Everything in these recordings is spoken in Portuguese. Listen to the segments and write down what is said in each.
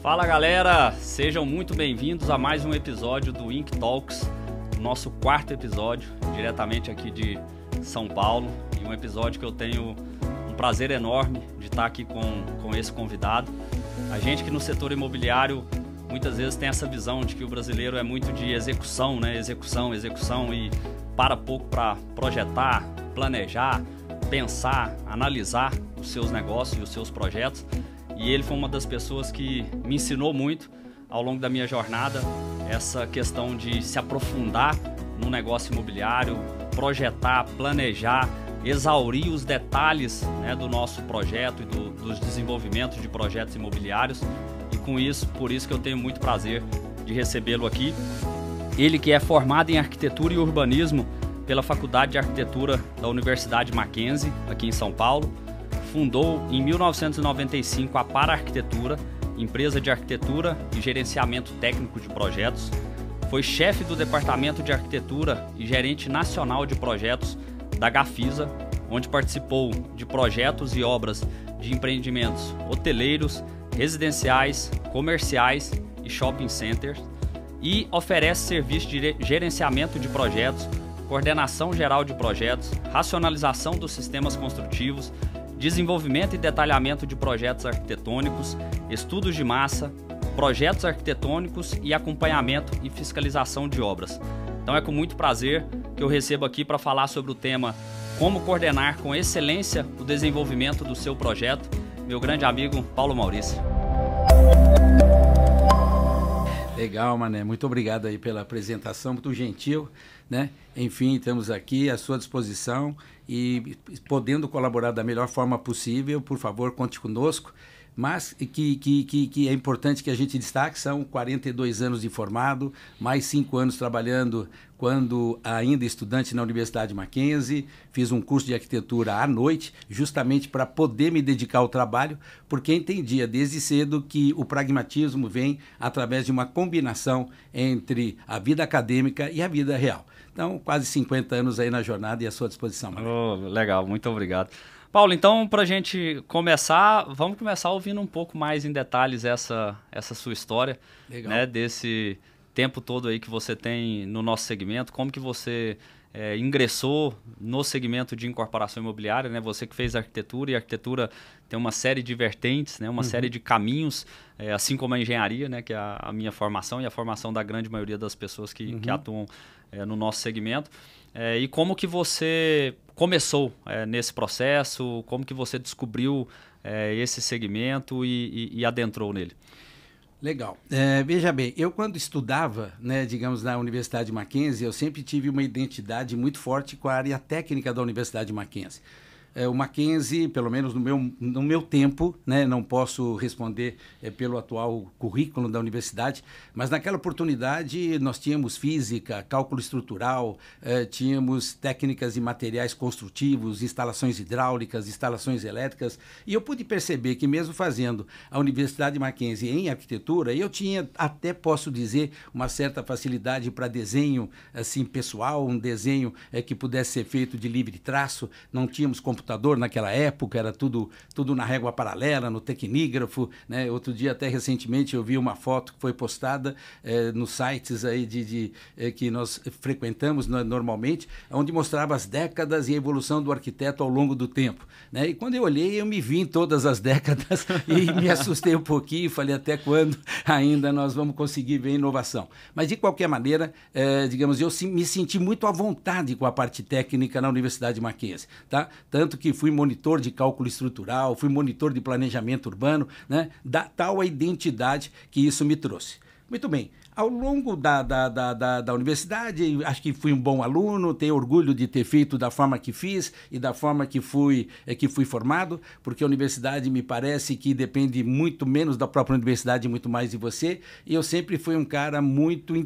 Fala galera, sejam muito bem-vindos a mais um episódio do Inc Talks, nosso quarto episódio, diretamente aqui de São Paulo, e um episódio que eu tenho um prazer enorme de estar aqui com esse convidado. A gente que no setor imobiliário muitas vezes tem essa visão de que o brasileiro é muito de execução, né? Execução e para pouco para projetar, planejar, pensar, analisar os seus negócios e os seus projetos. E ele foi uma das pessoas que me ensinou muito ao longo da minha jornada essa questão de se aprofundar no negócio imobiliário, projetar, planejar, exaurir os detalhes, né, do nosso projeto e dos desenvolvimentos de projetos imobiliários. E com isso, por isso que eu tenho muito prazer de recebê-lo aqui. Ele que é formado em Arquitetura e Urbanismo pela Faculdade de Arquitetura da Universidade Mackenzie, aqui em São Paulo. Fundou em 1995 a Para Arquitetura, empresa de arquitetura e gerenciamento técnico de projetos. Foi chefe do Departamento de Arquitetura e gerente nacional de projetos da Gafisa, onde participou de projetos e obras de empreendimentos hoteleiros, residenciais, comerciais e shopping centers, e oferece serviço de gerenciamento de projetos, coordenação geral de projetos, racionalização dos sistemas construtivos, desenvolvimento e detalhamento de projetos arquitetônicos, estudos de massa, projetos arquitetônicos e acompanhamento e fiscalização de obras. Então é com muito prazer que eu recebo aqui para falar sobre o tema como coordenar com excelência o desenvolvimento do seu projeto, meu grande amigo Paulo Maurício. Legal, Mané. Muito obrigado aí pela apresentação, muito gentil, né? Enfim, estamos aqui à sua disposição e podendo colaborar da melhor forma possível, por favor, conte conosco. Mas que é importante que a gente destaque, são 42 anos de formado, mais 5 anos trabalhando quando ainda estudante na Universidade Mackenzie, fiz um curso de arquitetura à noite, justamente para poder me dedicar ao trabalho, porque entendia desde cedo que o pragmatismo vem através de uma combinação entre a vida acadêmica e a vida real. Então, quase 50 anos aí na jornada e à sua disposição. Oh, legal, muito obrigado. Paulo, então, para a gente começar, vamos começar ouvindo um pouco mais em detalhes essa sua história, né, desse tempo todo aí que você tem no nosso segmento, como que você ingressou no segmento de incorporação imobiliária, né? Você que fez arquitetura, e a arquitetura tem uma série de vertentes, né? Uma série de caminhos, assim como a engenharia, né? Que é a minha formação e a formação da grande maioria das pessoas que atuam no nosso segmento. E como que você começou nesse processo, como que você descobriu esse segmento e adentrou nele? Legal. Veja bem, eu quando estudava, né, digamos, na Universidade Mackenzie, eu sempre tive uma identidade muito forte com a área técnica da Universidade Mackenzie. O Mackenzie, pelo menos no meu tempo, né, não posso responder pelo atual currículo da universidade, mas naquela oportunidade nós tínhamos física, cálculo estrutural, tínhamos técnicas e materiais construtivos, instalações hidráulicas, instalações elétricas, e eu pude perceber que mesmo fazendo a Universidade Mackenzie em arquitetura, eu tinha, até posso dizer, uma certa facilidade para desenho assim, pessoal, um desenho que pudesse ser feito de livre traço, não tínhamos computador naquela época, era tudo na régua paralela, no tecnígrafo, né? Outro dia, até recentemente, eu vi uma foto que foi postada nos sites aí que nós frequentamos normalmente, onde mostrava as décadas e a evolução do arquiteto ao longo do tempo, né? E quando eu olhei, eu me vi em todas as décadas e me assustei um pouquinho, falei até quando ainda nós vamos conseguir ver inovação. Mas, de qualquer maneira, digamos, eu me senti muito à vontade com a parte técnica na Universidade Mackenzie, tá? Tanto que fui monitor de cálculo estrutural, fui monitor de planejamento urbano, né? Da tal a identidade que isso me trouxe. Muito bem, ao longo da universidade, acho que fui um bom aluno, tenho orgulho de ter feito da forma que fiz e da forma que fui formado, porque a universidade me parece que depende muito menos da própria universidade e muito mais de você, e eu sempre fui um cara muito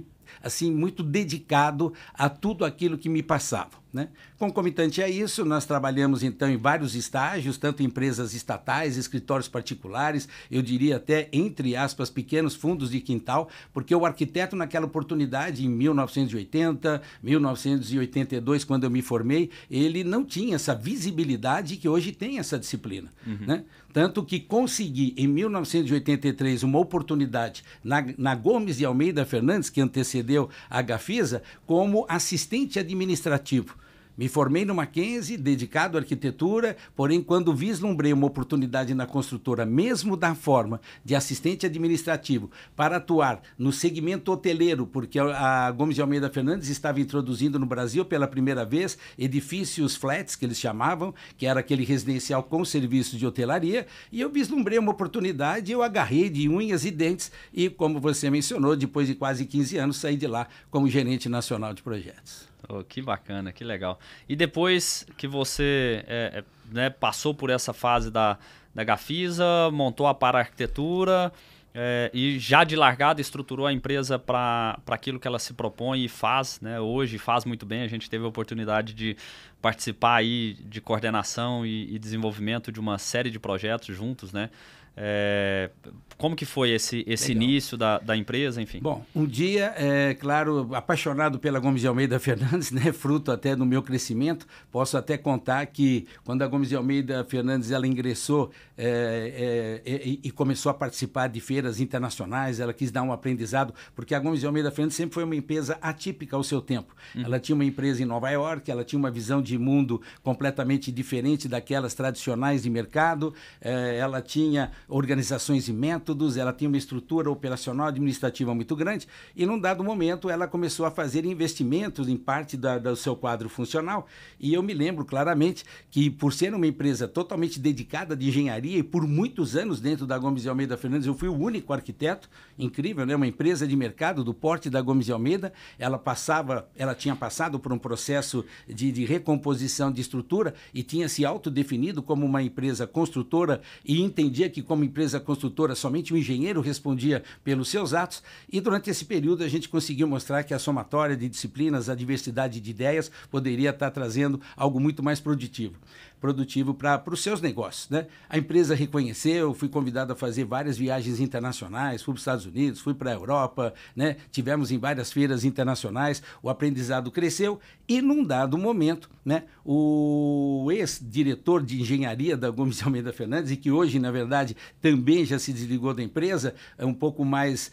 dedicado a tudo aquilo que me passava, né? Concomitante a isso, nós trabalhamos então em vários estágios, tanto em empresas estatais, escritórios particulares, eu diria até, entre aspas, pequenos fundos de quintal, porque o arquiteto naquela oportunidade, em 1980, 1982, quando eu me formei, ele não tinha essa visibilidade que hoje tem essa disciplina, né? Tanto que consegui, em 1983, uma oportunidade na Gomes de Almeida Fernandes, que antecedeu a Gafisa, como assistente administrativo. Me formei no Mackenzie, dedicado à arquitetura, porém, quando vislumbrei uma oportunidade na construtora, mesmo da forma de assistente administrativo, para atuar no segmento hoteleiro, porque a Gomes de Almeida Fernandes estava introduzindo no Brasil pela primeira vez edifícios flats, que eles chamavam, que era aquele residencial com serviços de hotelaria, e eu vislumbrei uma oportunidade, eu agarrei de unhas e dentes, e como você mencionou, depois de quase 15 anos, saí de lá como gerente nacional de projetos. Oh, que bacana, que legal. E depois que você né, passou por essa fase da Gafisa, montou a Para-Arquitetura e já de largada estruturou a empresa para aquilo que ela se propõe e faz, né? Hoje faz muito bem. A gente teve a oportunidade de participar aí de coordenação e desenvolvimento de uma série de projetos juntos, né? Como que foi esse início da empresa, enfim? Bom, um dia, claro, apaixonado pela Gomes de Almeida Fernandes, né, fruto até do meu crescimento, posso até contar que quando a Gomes de Almeida Fernandes ela ingressou e começou a participar de feiras internacionais, ela quis dar um aprendizado, porque a Gomes de Almeida Fernandes sempre foi uma empresa atípica ao seu tempo. Ela tinha uma empresa em Nova York, ela tinha uma visão de mundo completamente diferente daquelas tradicionais de mercado, ela tinha organizações e métodos, ela tinha uma estrutura operacional administrativa muito grande e num dado momento ela começou a fazer investimentos em parte do seu quadro funcional e eu me lembro claramente que por ser uma empresa totalmente dedicada de engenharia e por muitos anos dentro da Gomes de Almeida Fernandes eu fui o único arquiteto, incrível, né? Uma empresa de mercado do porte da Gomes de Almeida, ela tinha passado por um processo de recomposição de estrutura e tinha se autodefinido como uma empresa construtora e entendia que como empresa construtora, somente o engenheiro respondia pelos seus atos e durante esse período a gente conseguiu mostrar que a somatória de disciplinas, a diversidade de ideias poderia estar trazendo algo muito mais produtivo para os seus negócios, né? A empresa reconheceu, fui convidado a fazer várias viagens internacionais, fui para os Estados Unidos, fui para a Europa, né? Tivemos em várias feiras internacionais, o aprendizado cresceu e num dado momento, né, o ex-diretor de engenharia da Gomes de Almeida Fernandes, e que hoje, na verdade, também já se desligou da empresa, um pouco mais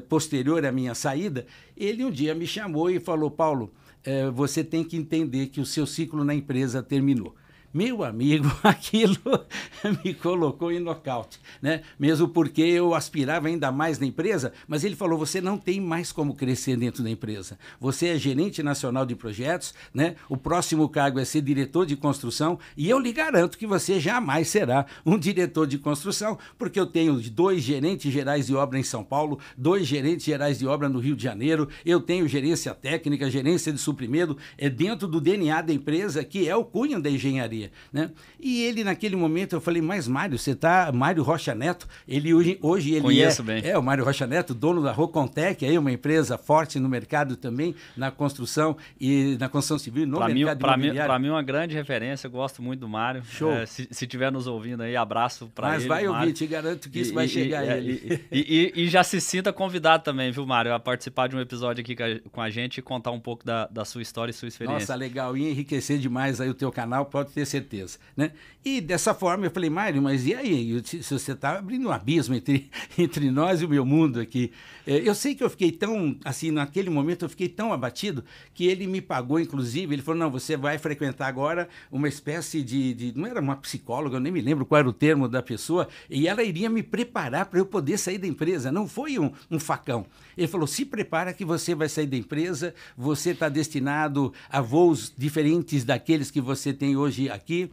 posterior à minha saída, ele um dia me chamou e falou: Paulo, você tem que entender que o seu ciclo na empresa terminou. Meu amigo, aquilo me colocou em nocaute, né? Mesmo porque eu aspirava ainda mais na empresa, mas ele falou: você não tem mais como crescer dentro da empresa. Você é gerente nacional de projetos, né? O próximo cargo é ser diretor de construção e eu lhe garanto que você jamais será um diretor de construção, porque eu tenho 2 gerentes gerais de obra em São Paulo, 2 gerentes gerais de obra no Rio de Janeiro, eu tenho gerência técnica, gerência de suprimento, dentro do DNA da empresa, que é o cunho da engenharia. Né? E ele naquele momento eu falei: mas Mário, você tá Mário Rocha Neto, ele hoje ele conheço bem. O Mário Rocha Neto, dono da Rocontec, aí uma empresa forte no mercado também, na construção e na construção civil, no mercado imobiliário. Para mim uma grande referência, eu gosto muito do Mário. Show. Se estiver nos ouvindo aí, abraço para ele. Mas vai Mário. ouvir, te garanto que isso vai chegar a ele. E já se sinta convidado também, viu, Mário, a participar de um episódio aqui com a gente e contar um pouco da sua história e sua experiência. Nossa, legal, ia enriquecer demais aí o teu canal, pode ter certeza, né? E dessa forma eu falei: Mário, mas e aí? Se você está abrindo um abismo entre nós e o meu mundo aqui. Eu sei que eu fiquei tão, assim, naquele momento eu fiquei tão abatido que ele me pagou, inclusive, ele falou: não, você vai frequentar agora uma espécie não era uma psicóloga, eu nem me lembro qual era o termo da pessoa, e ela iria me preparar para eu poder sair da empresa, não foi um facão. Ele falou: se prepara que você vai sair da empresa, você está destinado a voos diferentes daqueles que você tem hoje aqui,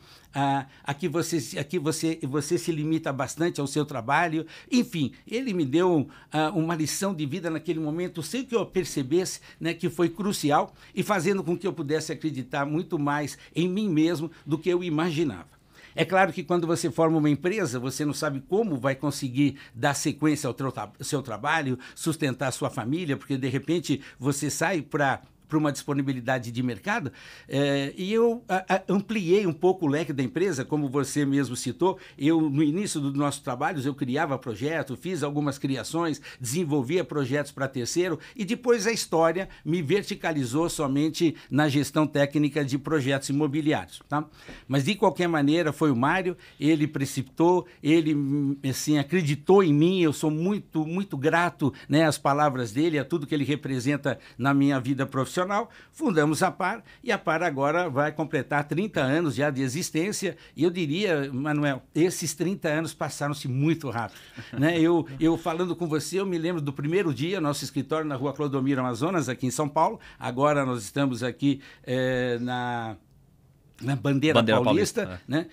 aqui você se limita bastante ao seu trabalho. Enfim, ele me deu uma lição de vida naquele momento, sem que eu percebesse, né, que foi crucial e fazendo com que eu pudesse acreditar muito mais em mim mesmo do que eu imaginava. É claro que quando você forma uma empresa, você não sabe como vai conseguir dar sequência ao seu trabalho, sustentar a sua família, porque de repente você sai para para uma disponibilidade de mercado, e eu ampliei um pouco o leque da empresa, como você mesmo citou. Eu, no início dos nossos trabalhos, eu criava projetos, fiz algumas criações, desenvolvia projetos para terceiro, e depois a história me verticalizou somente na gestão técnica de projetos imobiliários. Tá? Mas, de qualquer maneira, foi o Mário, ele precipitou, ele assim, acreditou em mim, eu sou muito, muito grato, né, às palavras dele, a tudo que ele representa na minha vida profissional. Fundamos a Par, e a Par agora vai completar 30 anos já de existência, e eu diria, Manuel, esses 30 anos passaram-se muito rápido. Né? Eu falando com você, eu me lembro do primeiro dia, nosso escritório na Rua Clodomiro Amazonas, aqui em São Paulo. Agora nós estamos aqui na Bandeira Paulista, né?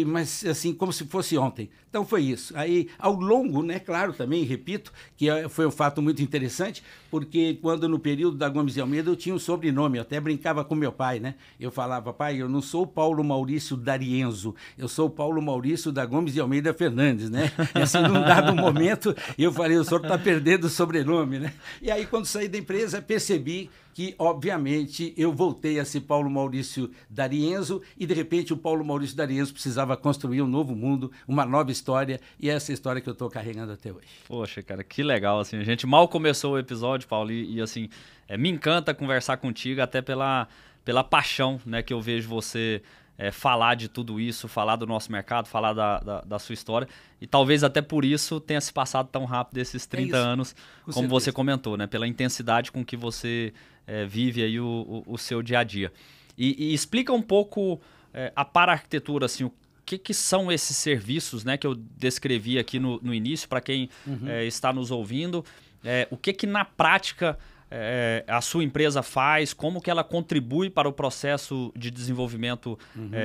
Mas assim, como se fosse ontem. Então foi isso. Aí, ao longo, né, claro, também, repito, que foi um fato muito interessante, porque quando no período da Gomes de Almeida eu tinha um sobrenome, eu até brincava com meu pai, né? Eu falava, pai, eu não sou Paulo Maurício D'Arienzo, eu sou Paulo Maurício da Gomes de Almeida Fernandes, né? E assim, num dado momento, eu falei, o senhor está perdendo o sobrenome, né? E aí, quando saí da empresa, percebi que, obviamente, eu voltei a ser Paulo Maurício D'Arienzo, e, de repente, o Paulo Maurício D'Arienzo precisava construir um novo mundo, uma nova história, e é essa história que eu estou carregando até hoje. Poxa, cara, que legal, assim, a gente mal começou o episódio, Paulo, e assim, me encanta conversar contigo, até pela paixão, né, que eu vejo você falar de tudo isso, falar do nosso mercado, falar da sua história, e talvez até por isso tenha se passado tão rápido esses 30 anos, como certeza. Você comentou, né, pela intensidade com que você vive aí o seu dia a dia. E explica um pouco a para-arquitetura, assim, o que são esses serviços, né, que eu descrevi aqui no início, para quem está nos ouvindo, o que na prática a sua empresa faz, como que ela contribui para o processo de desenvolvimento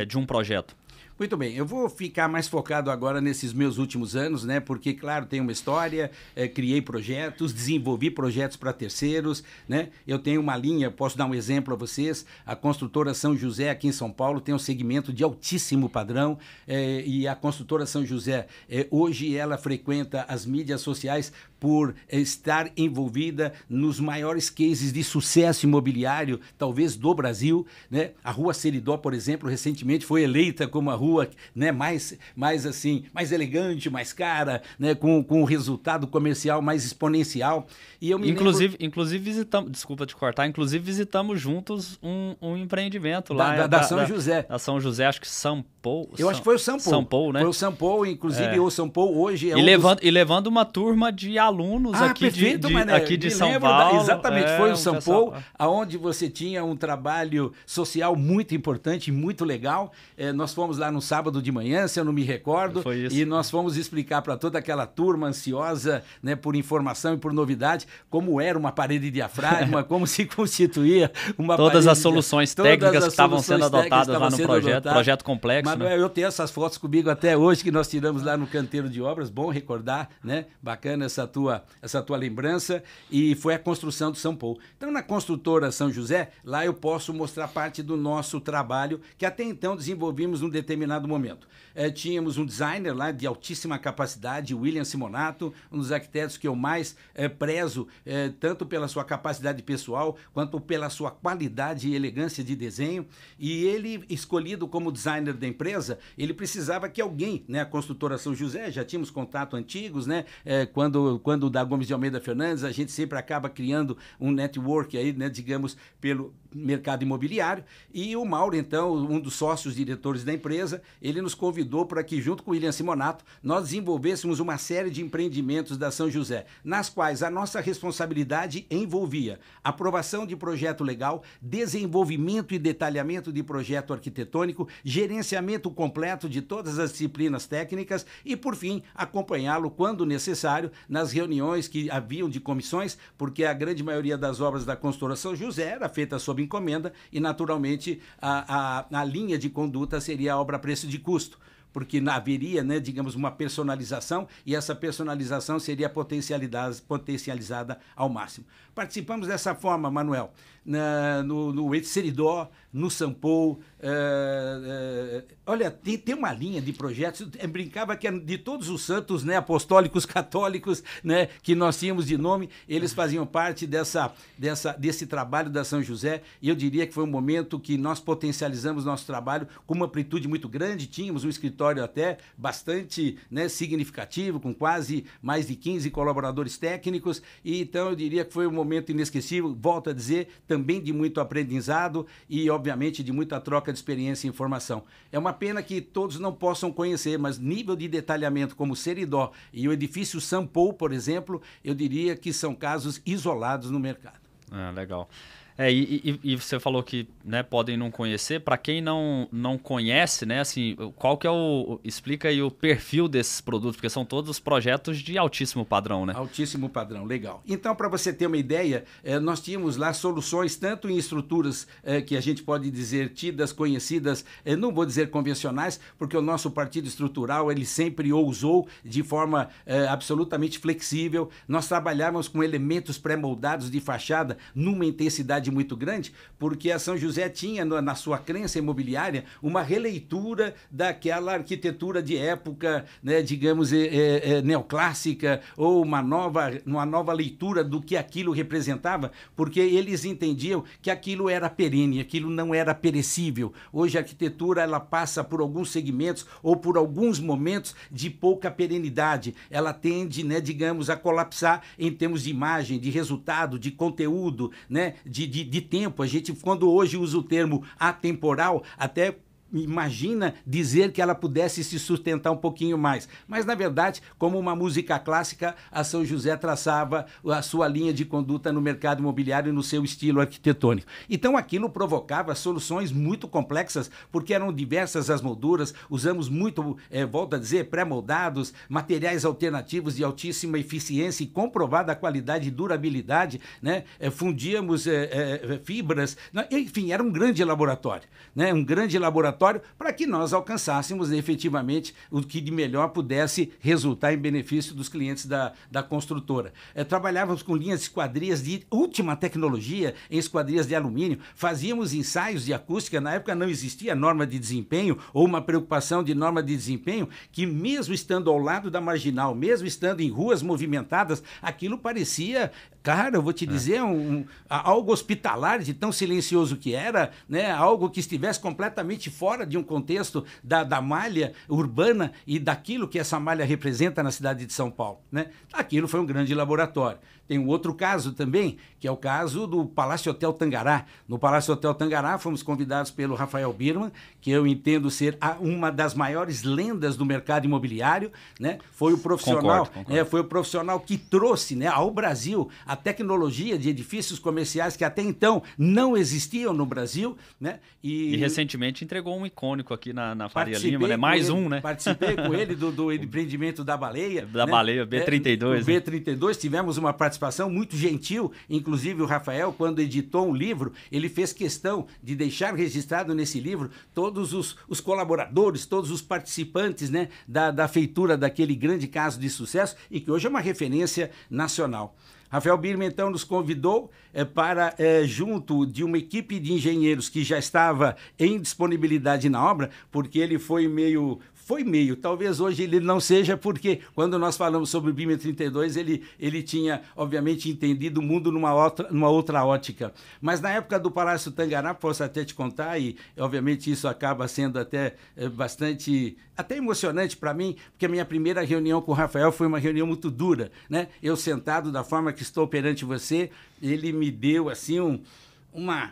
de um projeto? Muito bem, eu vou ficar mais focado agora nesses meus últimos anos, né? Porque, claro, tem uma história, criei projetos, desenvolvi projetos para terceiros, né? Eu tenho uma linha, posso dar um exemplo a vocês, a construtora São José aqui em São Paulo tem um segmento de altíssimo padrão, e a construtora São José, hoje ela frequenta as mídias sociais por estar envolvida nos maiores cases de sucesso imobiliário, talvez do Brasil, né? A Rua Seridó, por exemplo, recentemente foi eleita como a rua, né, mais elegante, mais cara, né, com um resultado comercial mais exponencial. E eu me inclusive visitamos, desculpa te cortar, visitamos juntos um empreendimento lá da São José. Da São José, acho que São Paulo. Eu acho que foi o São Paulo. São Paulo, né? Foi o São Paulo, inclusive o São Paulo hoje é levando uma turma de alunos aqui de São Paulo. Exatamente, foi o São Paulo, onde você tinha um trabalho social muito importante, muito legal. Nós fomos lá no sábado de manhã, se eu não me recordo, e nós fomos explicar para toda aquela turma ansiosa, né, por informação e por novidade, como era uma parede diafragma, como se constituía uma todas as soluções técnicas que estavam sendo adotadas lá no projeto complexo. Manuel, né? Eu tenho essas fotos comigo até hoje, que nós tiramos lá no canteiro de obras, bom recordar, né? Bacana essa tua lembrança, e foi a construção do São Paulo. Então, na construtora São José, lá eu posso mostrar parte do nosso trabalho, que até então desenvolvimos num determinado momento. Tínhamos um designer lá de altíssima capacidade, William Simonato, um dos arquitetos que eu mais prezo, tanto pela sua capacidade pessoal, quanto pela sua qualidade e elegância de desenho. E ele, escolhido como designer da empresa, ele precisava que alguém, né, a construtora São José, já tínhamos contato antigos, né, quando da Gomes de Almeida Fernandes, a gente sempre acaba criando um network aí, né, digamos, pelo mercado imobiliário. E o Mauro, então, um dos sócios diretores da empresa, ele nos convidou para que, junto com o William Simonato, nós desenvolvêssemos uma série de empreendimentos da São José, nas quais a nossa responsabilidade envolvia aprovação de projeto legal, desenvolvimento e detalhamento de projeto arquitetônico, gerenciamento completo de todas as disciplinas técnicas e, por fim, acompanhá-lo quando necessário nas reuniões que haviam de comissões, porque a grande maioria das obras da construtora São José era feita sob encomenda e, naturalmente, a linha de conduta seria a obra a preço de custo. porque haveria, né, digamos, uma personalização e essa personalização seria potencializada ao máximo. Participamos dessa forma, Manuel, no Seridó, no Sampo. Olha, tem uma linha de projetos, brincava que de todos os santos, né, apostólicos, católicos, né, que nós tínhamos de nome, eles faziam parte desse trabalho da São José, e eu diria que foi um momento que nós potencializamos nosso trabalho com uma amplitude muito grande, tínhamos um escritório até bastante, né, significativo, com quase mais de 15 colaboradores técnicos, e então eu diria que foi um momento inesquecível, volto a dizer, também de muito aprendizado e, obviamente, de muita troca de experiência e informação. É uma pena que todos não possam conhecer, mas nível de detalhamento como o Seridó e o edifício Sampo, por exemplo, eu diria que são casos isolados no mercado. Legal. E você falou que, né, podem não conhecer. Para quem não conhece, né, assim, qual que é explica aí o perfil desses produtos, porque são todos projetos de altíssimo padrão, né? Altíssimo padrão, legal. Então, para você ter uma ideia, nós tínhamos lá soluções tanto em estruturas que a gente pode dizer tidas, conhecidas, não vou dizer convencionais, porque o nosso partido estrutural, ele sempre ousou de forma absolutamente flexível. Nós trabalhávamos com elementos pré-moldados de fachada numa intensidade muito grande, porque a São José tinha na sua crença imobiliária uma releitura daquela arquitetura de época, né, digamos, neoclássica, ou uma nova leitura do que aquilo representava, porque eles entendiam que aquilo era perene, aquilo não era perecível. Hoje a arquitetura ela passa por alguns segmentos ou por alguns momentos de pouca perenidade. Ela tende, né, digamos, a colapsar em termos de imagem, de resultado, de conteúdo, né, de tempo. A gente, quando hoje usa o termo atemporal, até imagina dizer que ela pudesse se sustentar um pouquinho mais. Mas, na verdade, como uma música clássica, a São José traçava a sua linha de conduta no mercado imobiliário e no seu estilo arquitetônico. Então, aquilo provocava soluções muito complexas, porque eram diversas as molduras, usamos muito, volto a dizer, pré-moldados, materiais alternativos de altíssima eficiência e comprovada qualidade e durabilidade, né? Fundíamos fibras, enfim, era um grande laboratório, né? Um grande laboratório para que nós alcançássemos efetivamente o que de melhor pudesse resultar em benefício dos clientes da construtora. Trabalhávamos com linhas de esquadrias de última tecnologia, em esquadrias de alumínio, fazíamos ensaios de acústica, na época não existia norma de desempenho ou uma preocupação de norma de desempenho, que mesmo estando ao lado da marginal, mesmo estando em ruas movimentadas, aquilo parecia, cara, eu vou te dizer, algo hospitalar de tão silencioso que era, né? Algo que estivesse completamente fora de um contexto da malha urbana e daquilo que essa malha representa na cidade de São Paulo, né? Aquilo foi um grande laboratório. Tem um outro caso também, que é o caso do Palácio Hotel Tangará. No Palácio Hotel Tangará, fomos convidados pelo Rafael Birman, que eu entendo ser uma das maiores lendas do mercado imobiliário, né? Foi o profissional, Concordo. Foi o profissional que trouxe, né, ao Brasil a tecnologia de edifícios comerciais que até então não existiam no Brasil, né? E recentemente entregou um icônico aqui na Faria Lima, né? Mais um, né? Participei com ele do empreendimento da Baleia. Da, né? Baleia, B32. O B32, tivemos uma participação muito gentil, inclusive o Rafael, quando editou um livro, ele fez questão de deixar registrado nesse livro todos os colaboradores, todos os participantes, né, da feitura daquele grande caso de sucesso e que hoje é uma referência nacional. Rafael Birman, então, nos convidou para, junto de uma equipe de engenheiros que já estava em disponibilidade na obra, porque ele foi meio, talvez hoje ele não seja, porque quando nós falamos sobre o Birman 32, ele tinha, obviamente, entendido o mundo numa outra ótica. Mas na época do Palácio Tangará, posso até te contar, e obviamente isso acaba sendo até bastante, até emocionante para mim, porque a minha primeira reunião com o Rafael foi uma reunião muito dura, né? Eu sentado da forma que estou perante você, ele me deu assim uma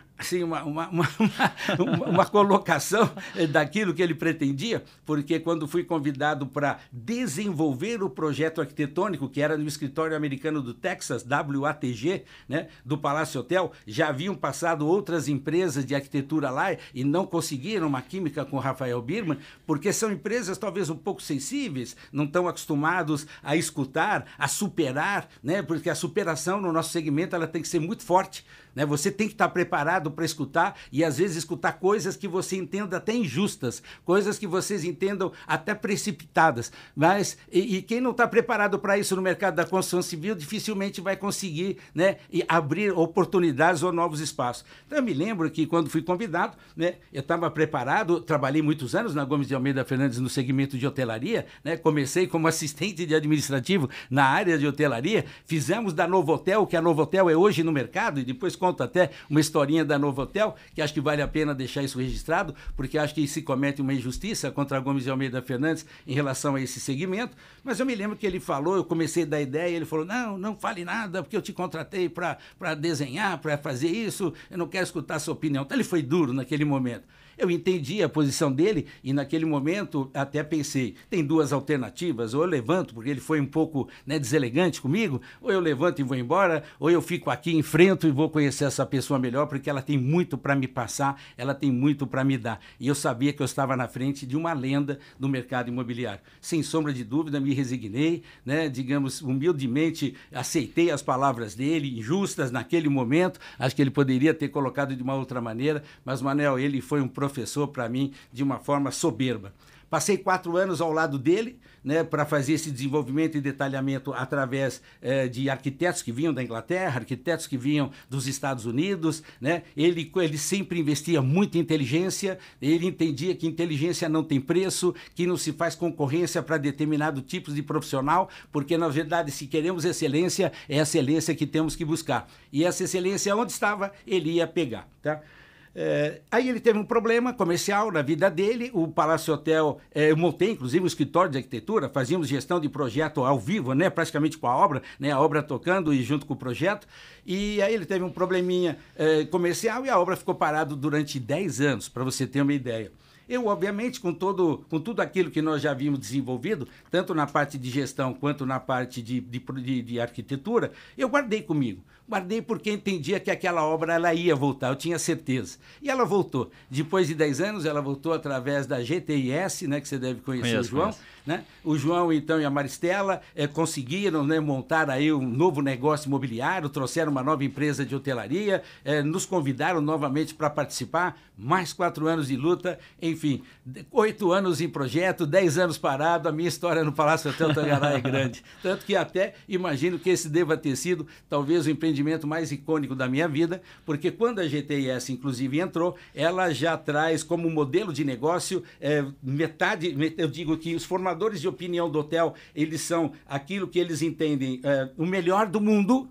colocação daquilo que ele pretendia, porque quando fui convidado para desenvolver o projeto arquitetônico, que era no escritório americano do Texas, WATG, né, do Palácio Hotel, já haviam passado outras empresas de arquitetura lá e não conseguiram uma química com o Rafael Birman, porque são empresas talvez um pouco sensíveis, não estão acostumados a escutar, a superar, né, porque a superação no nosso segmento ela tem que ser muito forte, né? Você tem que estar preparado para escutar e às vezes escutar coisas que você entenda até injustas, coisas que vocês entendam até precipitadas. Mas e quem não está preparado para isso no mercado da construção civil dificilmente vai conseguir, né, abrir oportunidades ou novos espaços. Então eu me lembro que quando fui convidado, né, eu estava preparado, trabalhei muitos anos na Gomes de Almeida Fernandes no segmento de hotelaria, né, comecei como assistente de administrativo na área de hotelaria, fizemos da Novotel, que a Novotel é hoje no mercado, e depois conto até uma historinha da Novotel, que acho que vale a pena deixar isso registrado, porque acho que se comete uma injustiça contra a Gomes de Almeida Fernandes em relação a esse segmento. Mas eu me lembro que ele falou, eu comecei a dar ideia, ele falou, não fale nada, porque eu te contratei para desenhar, para fazer isso, eu não quero escutar a sua opinião. Então ele foi duro naquele momento. Eu entendi a posição dele e naquele momento até pensei, tem duas alternativas, ou eu levanto, porque ele foi um pouco, né, deselegante comigo, ou eu levanto e vou embora, ou eu fico aqui, enfrento e vou conhecer essa pessoa melhor, porque ela tem muito para me passar, ela tem muito para me dar. E eu sabia que eu estava na frente de uma lenda do mercado imobiliário. Sem sombra de dúvida, me resignei, né, digamos, humildemente aceitei as palavras dele, injustas naquele momento, acho que ele poderia ter colocado de uma outra maneira, mas, Manel, ele foi um professor para mim de uma forma soberba. Passei 4 anos ao lado dele, né, para fazer esse desenvolvimento e detalhamento através de arquitetos que vinham da Inglaterra, arquitetos que vinham dos Estados Unidos, né? Ele sempre investia muito em inteligência, ele entendia que inteligência não tem preço, que não se faz concorrência para determinado tipo de profissional, porque, na verdade, se queremos excelência, é a excelência que temos que buscar. E essa excelência, onde estava, ele ia pegar, tá? Aí ele teve um problema comercial na vida dele, o Palácio Hotel, eu montei inclusive um escritório de arquitetura, fazíamos gestão de projeto ao vivo, né, praticamente com a obra, né, a obra tocando e junto com o projeto, e aí ele teve um probleminha comercial e a obra ficou parada durante 10 anos, para você ter uma ideia. Eu, obviamente, com tudo aquilo que nós já havíamos desenvolvido, tanto na parte de gestão quanto na parte de arquitetura, eu guardei comigo. Guardei porque entendia que aquela obra ela ia voltar, eu tinha certeza. E ela voltou. Depois de 10 anos, ela voltou através da GTIS, né, que você deve conhecer, o João. Né? O João, então, e a Maristela conseguiram, né, montar aí um novo negócio imobiliário, trouxeram uma nova empresa de hotelaria, nos convidaram novamente para participar, mais 4 anos de luta, enfim, 8 anos em projeto, 10 anos parado, a minha história no Palácio Hotel Tangará é grande. Tanto que até imagino que esse deva ter sido talvez o empreendimento mais icônico da minha vida, porque quando a GTIS, inclusive, entrou, ela já traz como modelo de negócio eu digo que os formadores de opinião do hotel, eles são aquilo que eles entendem o melhor do mundo.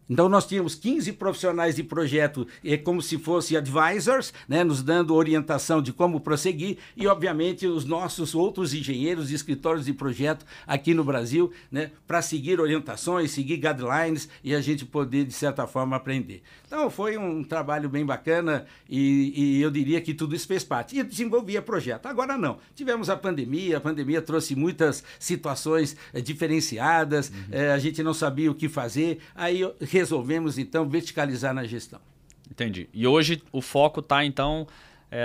Então, nós tínhamos 15 profissionais de projeto, como se fossem advisors, né, nos dando orientação de como prosseguir, e, obviamente, os nossos outros engenheiros de escritórios de projeto aqui no Brasil, né, para seguir orientações, seguir guidelines e a gente poder, de certa forma, aprender. Então, foi um trabalho bem bacana e eu diria que tudo isso fez parte. E desenvolvia projeto. Agora, não. Tivemos a pandemia trouxe muitas situações diferenciadas, a gente não sabia o que fazer, aí resolvemos, então, verticalizar na gestão. Entendi. E hoje o foco está, então,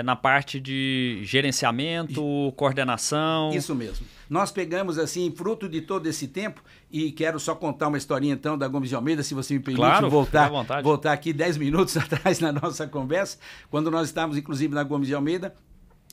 na parte de gerenciamento, coordenação... Isso mesmo. Nós pegamos, assim, fruto de todo esse tempo, e quero só contar uma historinha, então, da Gomes de Almeida, se você me permite, claro, voltar aqui 10 minutos atrás na nossa conversa, quando nós estávamos, inclusive, na Gomes de Almeida,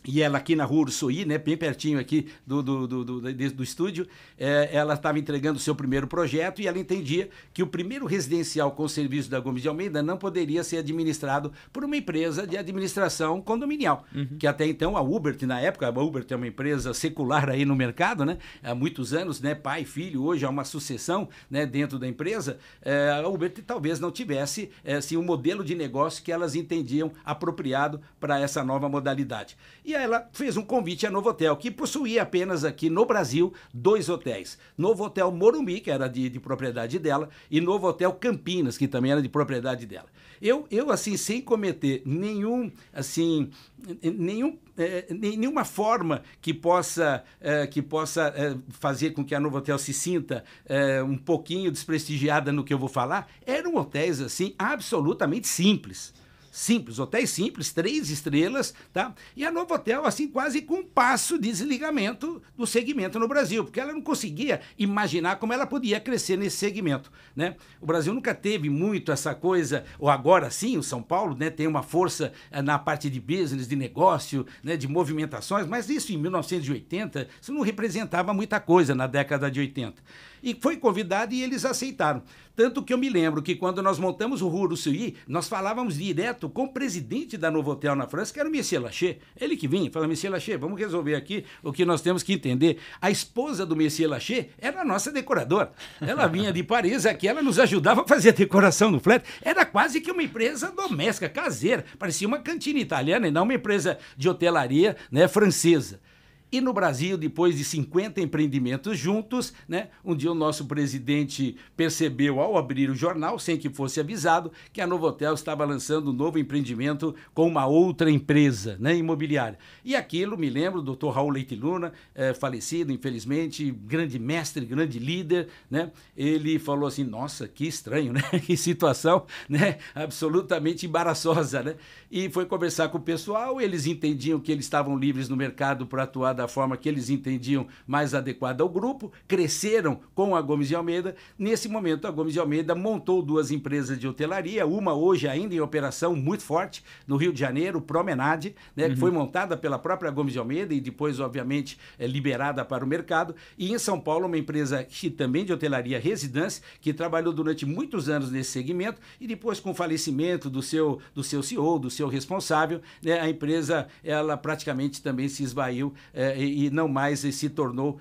e ela aqui na Rua Ursuí, né, bem pertinho aqui do estúdio, ela estava entregando o seu primeiro projeto e ela entendia que o primeiro residencial com serviço da Gomes de Almeida não poderia ser administrado por uma empresa de administração condominial, que até então a Ubert, na época, a Ubert é uma empresa secular aí no mercado, né, há muitos anos, né, pai e filho, hoje há uma sucessão, né, dentro da empresa, a Ubert talvez não tivesse assim, um modelo de negócio que elas entendiam apropriado para essa nova modalidade. E ela fez um convite à Novotel, que possuía apenas aqui no Brasil 2 hotéis. Novotel Morumbi, que era de propriedade dela, e Novotel Campinas, que também era de propriedade dela. Eu assim, sem cometer nenhuma forma que possa fazer com que a Novotel se sinta um pouquinho desprestigiada no que eu vou falar, eram hotéis assim absolutamente simples. simples, hotéis simples, 3 estrelas, tá? E a Novotel, assim, quase com um passo de desligamento do segmento no Brasil, porque ela não conseguia imaginar como ela podia crescer nesse segmento, né? O Brasil nunca teve muito essa coisa, ou agora sim, o São Paulo, né, tem uma força na parte de business, de negócio, né, de movimentações, mas isso em 1980, isso não representava muita coisa na década de 80. E foi convidado e eles aceitaram. Tanto que eu me lembro que quando nós montamos o Rua Uruçuí, nós falávamos direto com o presidente da Novotel na França, que era o Monsieur Lachey. Ele que vinha, falava, Monsieur Lachey, vamos resolver aqui o que nós temos que entender. A esposa do Monsieur Lachey era a nossa decoradora. Ela vinha de Paris aqui, ela nos ajudava a fazer a decoração no flat. Era quase que uma empresa doméstica, caseira. Parecia uma cantina italiana e não uma empresa de hotelaria, né, francesa. E no Brasil, depois de 50 empreendimentos juntos, né, um dia o nosso presidente percebeu, ao abrir o jornal, sem que fosse avisado, que a Novotel estava lançando um novo empreendimento com uma outra empresa, né, imobiliária. E aquilo, me lembro, o Dr. Raul Leite Luna, falecido, infelizmente, grande mestre, grande líder, né, ele falou assim, nossa, que estranho, né, que situação, né, absolutamente embaraçosa, né, e foi conversar com o pessoal, eles entendiam que eles estavam livres no mercado para atuar da forma que eles entendiam mais adequada ao grupo, cresceram com a Gomes de Almeida. Nesse momento, a Gomes de Almeida montou 2 empresas de hotelaria, uma hoje ainda em operação muito forte, no Rio de Janeiro, Promenade, né, que foi montada pela própria Gomes de Almeida e depois, obviamente, liberada para o mercado. E em São Paulo, uma empresa também de hotelaria Residência, que trabalhou durante muitos anos nesse segmento e depois, com o falecimento do seu CEO, do seu responsável, né, a empresa ela praticamente também se esvaiu e não mais se tornou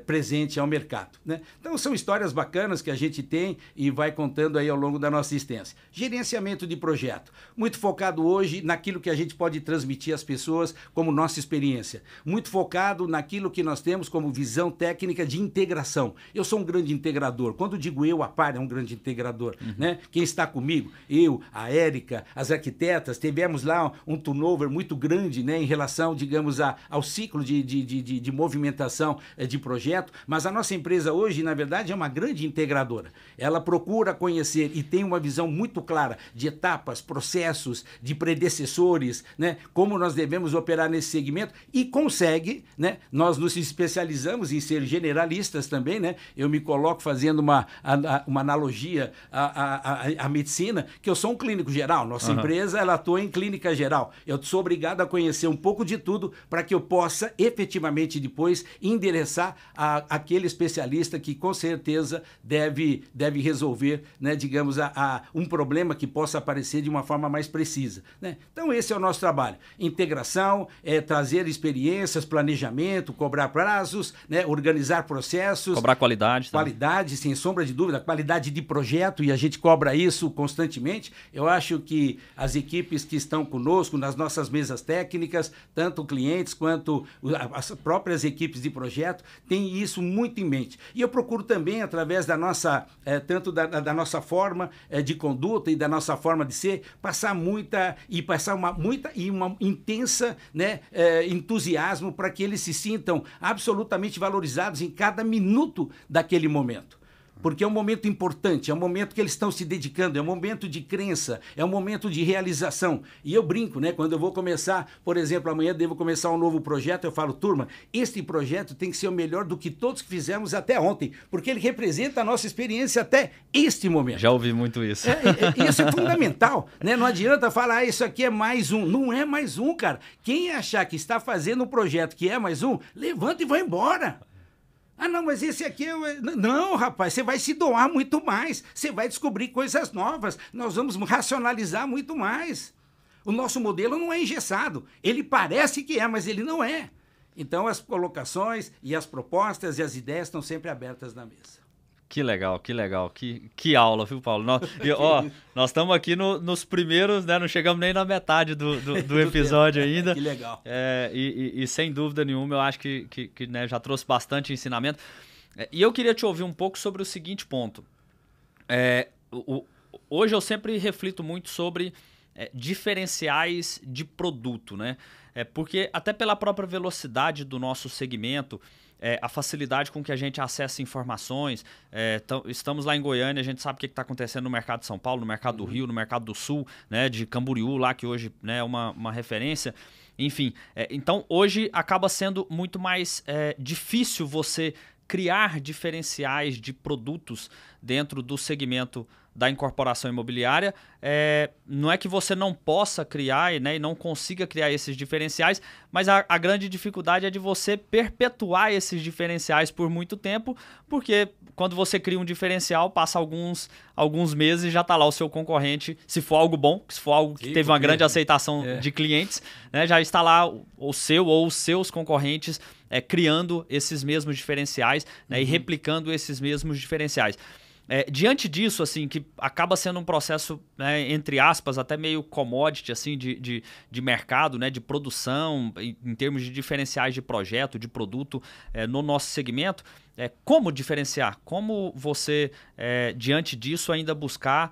presente ao mercado, né? Então são histórias bacanas que a gente tem e vai contando aí ao longo da nossa existência. Gerenciamento de projeto, muito focado hoje naquilo que a gente pode transmitir às pessoas como nossa experiência, muito focado naquilo que nós temos como visão técnica de integração. Eu sou um grande integrador, quando digo eu, a Par é um grande integrador, né? Quem está comigo, eu, a Érica, as arquitetas, tivemos lá um turnover muito grande, né, em relação, digamos, ao ciclo de movimentação de projeto, mas a nossa empresa hoje, na verdade, é uma grande integradora. Ela procura conhecer e tem uma visão muito clara de etapas, processos, de predecessores, né, como nós devemos operar nesse segmento e consegue, né, nós nos especializamos em ser generalistas também, né, eu me coloco fazendo uma analogia à medicina, que eu sou um clínico geral, nossa empresa ela atua em clínica geral, eu sou obrigado a conhecer um pouco de tudo para que eu possa efetivamente depois endereçar aquele especialista que com certeza deve resolver, né, digamos, um problema que possa aparecer de uma forma mais precisa, né? Então esse é o nosso trabalho, integração, trazer experiências, planejamento, cobrar prazos, né, organizar processos. Cobrar qualidade. Qualidade, sem sombra de dúvida, qualidade de projeto, e a gente cobra isso constantemente. Eu acho que as equipes que estão conosco nas nossas mesas técnicas, tanto clientes quanto as próprias equipes de projeto, têm isso muito em mente. E eu procuro também, através da nossa, tanto da nossa forma de conduta e da nossa forma de ser, passar uma intensa, né, entusiasmo para que eles se sintam absolutamente valorizados em cada minuto daquele momento. Porque é um momento importante, é um momento que eles estão se dedicando, é um momento de crença, é um momento de realização. E eu brinco, né? Quando eu vou começar, por exemplo, amanhã devo começar um novo projeto, eu falo, turma, este projeto tem que ser o melhor do que todos que fizemos até ontem, porque ele representa a nossa experiência até este momento. Já ouvi muito isso. Isso é fundamental, né? Não adianta falar, isso aqui é mais um. Não é mais um, cara. Quem achar que está fazendo um projeto que é mais um, levanta e vai embora. Ah, não, mas esse aqui... Não, rapaz, você vai se doar muito mais. Você vai descobrir coisas novas. Nós vamos racionalizar muito mais. O nosso modelo não é engessado. Ele parece que é, mas ele não é. Então, as colocações e as propostas e as ideias estão sempre abertas na mesa. Que legal, que legal. Que aula, viu, Paulo? Nós estamos aqui nos primeiros, né? Não chegamos nem na metade do episódio ainda. Que legal. E sem dúvida nenhuma, eu acho que né, já trouxe bastante ensinamento. E eu queria te ouvir um pouco sobre o seguinte ponto. Hoje eu sempre reflito muito sobre diferenciais de produto, né? Porque até pela própria velocidade do nosso segmento, a facilidade com que a gente acessa informações. Estamos lá em Goiânia, a gente sabe o que está acontecendo no mercado de São Paulo, no mercado do Rio, no mercado do Sul, né, de Camboriú, lá que hoje, né, é uma referência. Enfim, então hoje acaba sendo muito mais difícil você criar diferenciais de produtos dentro do segmento da incorporação imobiliária. Não é que você não possa criar, né, e não consiga criar esses diferenciais, mas a grande dificuldade é de você perpetuar esses diferenciais por muito tempo, porque quando você cria um diferencial, passa alguns meses e já está lá o seu concorrente, se for algo bom, se for algo que teve uma grande aceitação de clientes, né, já está lá o seu ou os seus concorrentes criando esses mesmos diferenciais, né, e replicando esses mesmos diferenciais. Diante disso, assim, que acaba sendo um processo, né, entre aspas, até meio commodity, assim, de mercado, né, de produção, em termos de diferenciais de projeto, de produto no nosso segmento, como diferenciar? Como você, diante disso, ainda buscar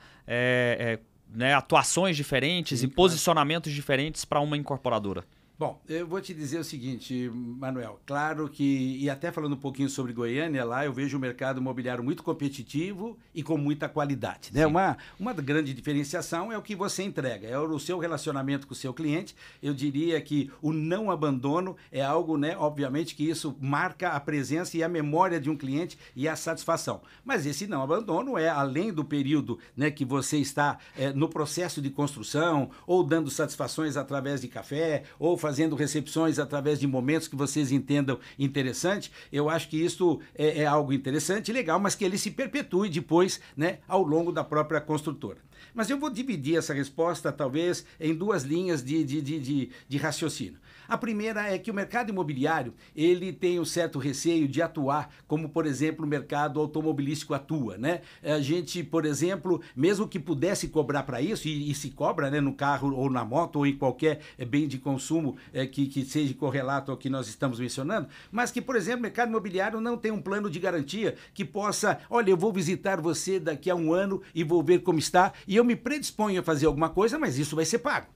né, atuações diferentes e posicionamentos diferentes para uma incorporadora? Bom, eu vou te dizer o seguinte, Manuel, claro que, e até falando um pouquinho sobre Goiânia, lá eu vejo o mercado imobiliário muito competitivo e com muita qualidade, né? Uma grande diferenciação é o que você entrega, é o seu relacionamento com o seu cliente. Eu diria que o não abandono é algo, né, obviamente que isso marca a presença e a memória de um cliente e a satisfação. Mas esse não abandono é além do período, né, que você está no processo de construção, ou dando satisfações através de café, ou fazendo recepções através de momentos que vocês entendam interessante. Eu acho que isso é algo interessante e legal, mas que ele se perpetue depois, né, ao longo da própria construtora. Mas eu vou dividir essa resposta, talvez, em duas linhas de raciocínio. A primeira é que o mercado imobiliário, ele tem um certo receio de atuar como, por exemplo, o mercado automobilístico atua, né? A gente, por exemplo, mesmo que pudesse cobrar para isso, e se cobra, né, no carro ou na moto ou em qualquer bem de consumo que seja correlato ao que nós estamos mencionando, mas que, por exemplo, o mercado imobiliário não tem um plano de garantia que possa, olha, eu vou visitar você daqui a um ano e vou ver como está, e eu me predisponho a fazer alguma coisa, mas isso vai ser pago.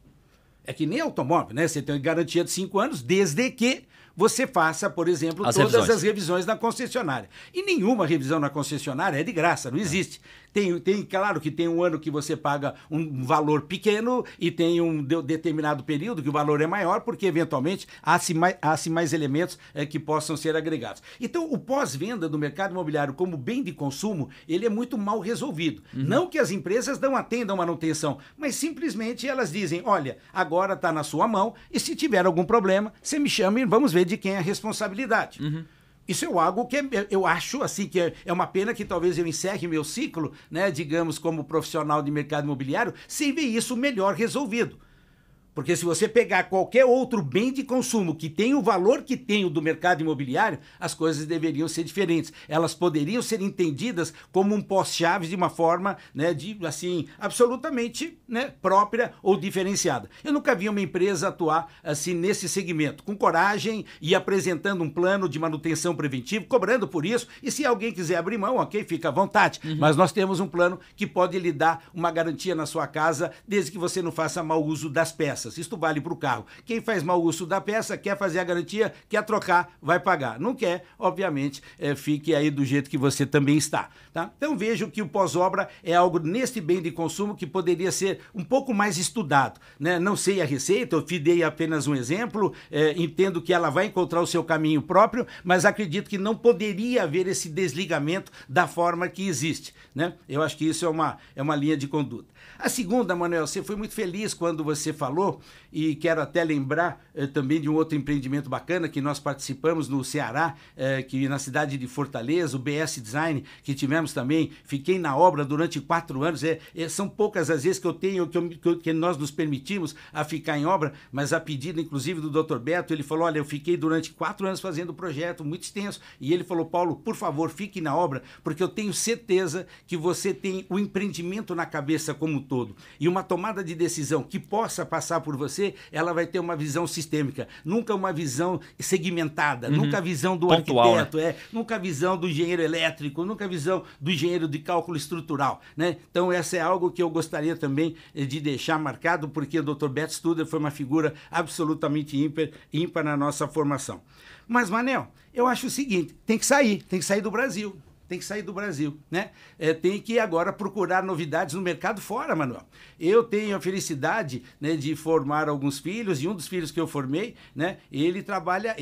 É que nem automóvel, né? Você tem garantia de 5 anos, desde que você faça, por exemplo, todas as revisões na concessionária. E nenhuma revisão na concessionária é de graça, não existe. Claro que tem um ano que você paga um valor pequeno e tem um determinado período que o valor é maior, porque eventualmente há-se mais elementos que possam ser agregados. Então, o pós-venda do mercado imobiliário como bem de consumo, ele é muito mal resolvido. Não que as empresas não atendam manutenção, mas simplesmente elas dizem, olha, agora está na sua mão e se tiver algum problema, você me chama e vamos ver de quem é a responsabilidade. Isso é algo que eu acho assim que é uma pena que talvez eu encerre meu ciclo, né, digamos, como profissional de mercado imobiliário, sem ver isso melhor resolvido. Porque se você pegar qualquer outro bem de consumo que tem o valor que tem o do mercado imobiliário, as coisas deveriam ser diferentes. Elas poderiam ser entendidas como um pós-chaves de uma forma, né, assim, absolutamente, né, própria ou diferenciada. Eu nunca vi uma empresa atuar assim nesse segmento, com coragem e apresentando um plano de manutenção preventiva, cobrando por isso. E se alguém quiser abrir mão, ok, fica à vontade. Mas nós temos um plano que pode lhe dar uma garantia na sua casa, desde que você não faça mau uso das peças. Isto vale para o carro. Quem faz mau uso da peça, quer fazer a garantia, quer trocar, vai pagar. Não quer, obviamente, fique aí do jeito que você também está. Tá? Então vejo que o pós-obra é algo neste bem de consumo que poderia ser um pouco mais estudado, né? Não sei a receita, eu dei apenas um exemplo, entendo que ela vai encontrar o seu caminho próprio, mas acredito que não poderia haver esse desligamento da forma que existe, né? Eu acho que isso é uma linha de conduta. A segunda, Manuel, você foi muito feliz quando você falou, e quero até lembrar também de um outro empreendimento bacana que nós participamos no Ceará, que na cidade de Fortaleza, o BS Design, que tivemos também, fiquei na obra durante 4 anos, são poucas as vezes que eu tenho, que nós nos permitimos a ficar em obra, mas a pedido inclusive do Dr. Beto, ele falou, olha, eu fiquei durante 4 anos fazendo o projeto, muito extenso, e ele falou, Paulo, por favor, fique na obra, porque eu tenho certeza que você tem o empreendimento na cabeça como um todo, e uma tomada de decisão que possa passar por você, ela vai ter uma visão sistêmica, nunca uma visão segmentada, nunca a visão do pontual, arquiteto, né? Nunca a visão do engenheiro elétrico, nunca a visão do engenheiro de cálculo estrutural, né? Então essa é algo que eu gostaria também de deixar marcado, porque o Dr. Beto Studer foi uma figura absolutamente ímpar na nossa formação. Mas, Manel, Eu acho o seguinte, tem que sair do Brasil. Tem que sair do Brasil, né? Tem que agora procurar novidades no mercado fora, Manuel. Eu tenho a felicidade, né, de formar alguns filhos, e um dos filhos que eu formei, né, ele trabalha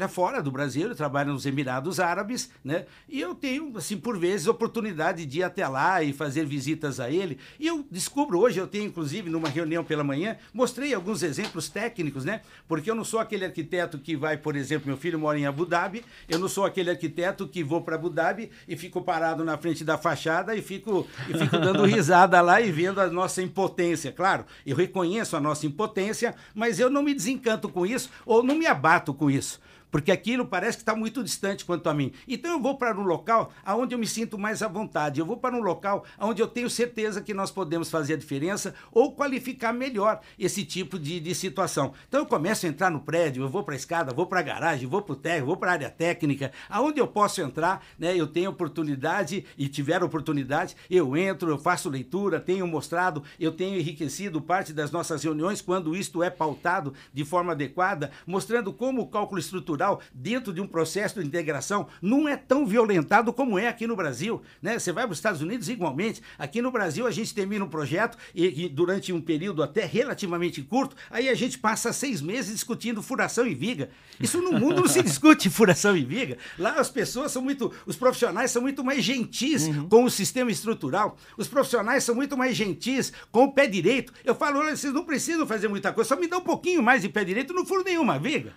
fora do Brasil, ele trabalha nos Emirados Árabes, né? E eu tenho, assim, por vezes, oportunidade de ir até lá e fazer visitas a ele. E eu descubro hoje, eu tenho, inclusive, numa reunião pela manhã, mostrei alguns exemplos técnicos, né? Porque eu não sou aquele arquiteto que vai, por exemplo, meu filho mora em Abu Dhabi, eu não sou aquele arquiteto que vou para Abu Dhabi e fico parado na frente da fachada e fico dando risada lá e vendo a nossa impotência. Claro, eu reconheço a nossa impotência, mas eu não me desencanto com isso ou não me abato com isso. Porque aquilo parece que está muito distante quanto a mim. Então eu vou para um local onde eu me sinto mais à vontade. Eu vou para um local onde eu tenho certeza que nós podemos fazer a diferença ou qualificar melhor esse tipo de situação. Então eu começo a entrar no prédio, eu vou para a escada, vou para a garagem, vou para o térreo, vou para a área técnica. Aonde eu posso entrar, né, eu tenho oportunidade e tiver oportunidade, eu entro, eu faço leitura, tenho mostrado, eu tenho enriquecido parte das nossas reuniões quando isto é pautado de forma adequada, mostrando como o cálculo estrutural dentro de um processo de integração não é tão violentado como é aqui no Brasil, né? Você vai para os Estados Unidos igualmente. Aqui no Brasil a gente termina um projeto e durante um período até relativamente curto, aí a gente passa 6 meses discutindo furação e viga. Isso no mundo não se discute furação e viga. Lá as pessoas são muito, os profissionais são muito mais gentis com o sistema estrutural. Os profissionais são muito mais gentis com o pé direito. Eu falo, olha, vocês não precisam fazer muita coisa, só me dá um pouquinho mais de pé direito, não furo nenhuma viga.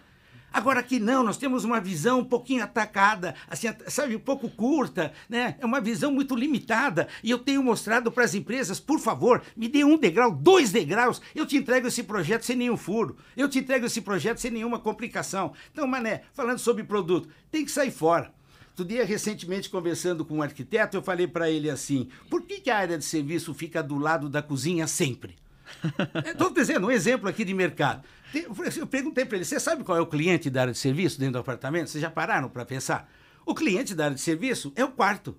Agora aqui não, nós temos uma visão um pouquinho atacada, assim, sabe, um pouco curta, né? É uma visão muito limitada. E eu tenho mostrado para as empresas, por favor, me dê 1 degrau, 2 degraus, eu te entrego esse projeto sem nenhum furo, eu te entrego esse projeto sem nenhuma complicação. Então, Mané, falando sobre produto, tem que sair fora. Outro dia, recentemente, conversando com um arquiteto, eu falei para ele assim, por que a área de serviço fica do lado da cozinha sempre? Estou dizendo um exemplo aqui de mercado. Eu perguntei para ele, você sabe qual é o cliente da área de serviço dentro do apartamento? Vocês já pararam para pensar? O cliente da área de serviço é o quarto.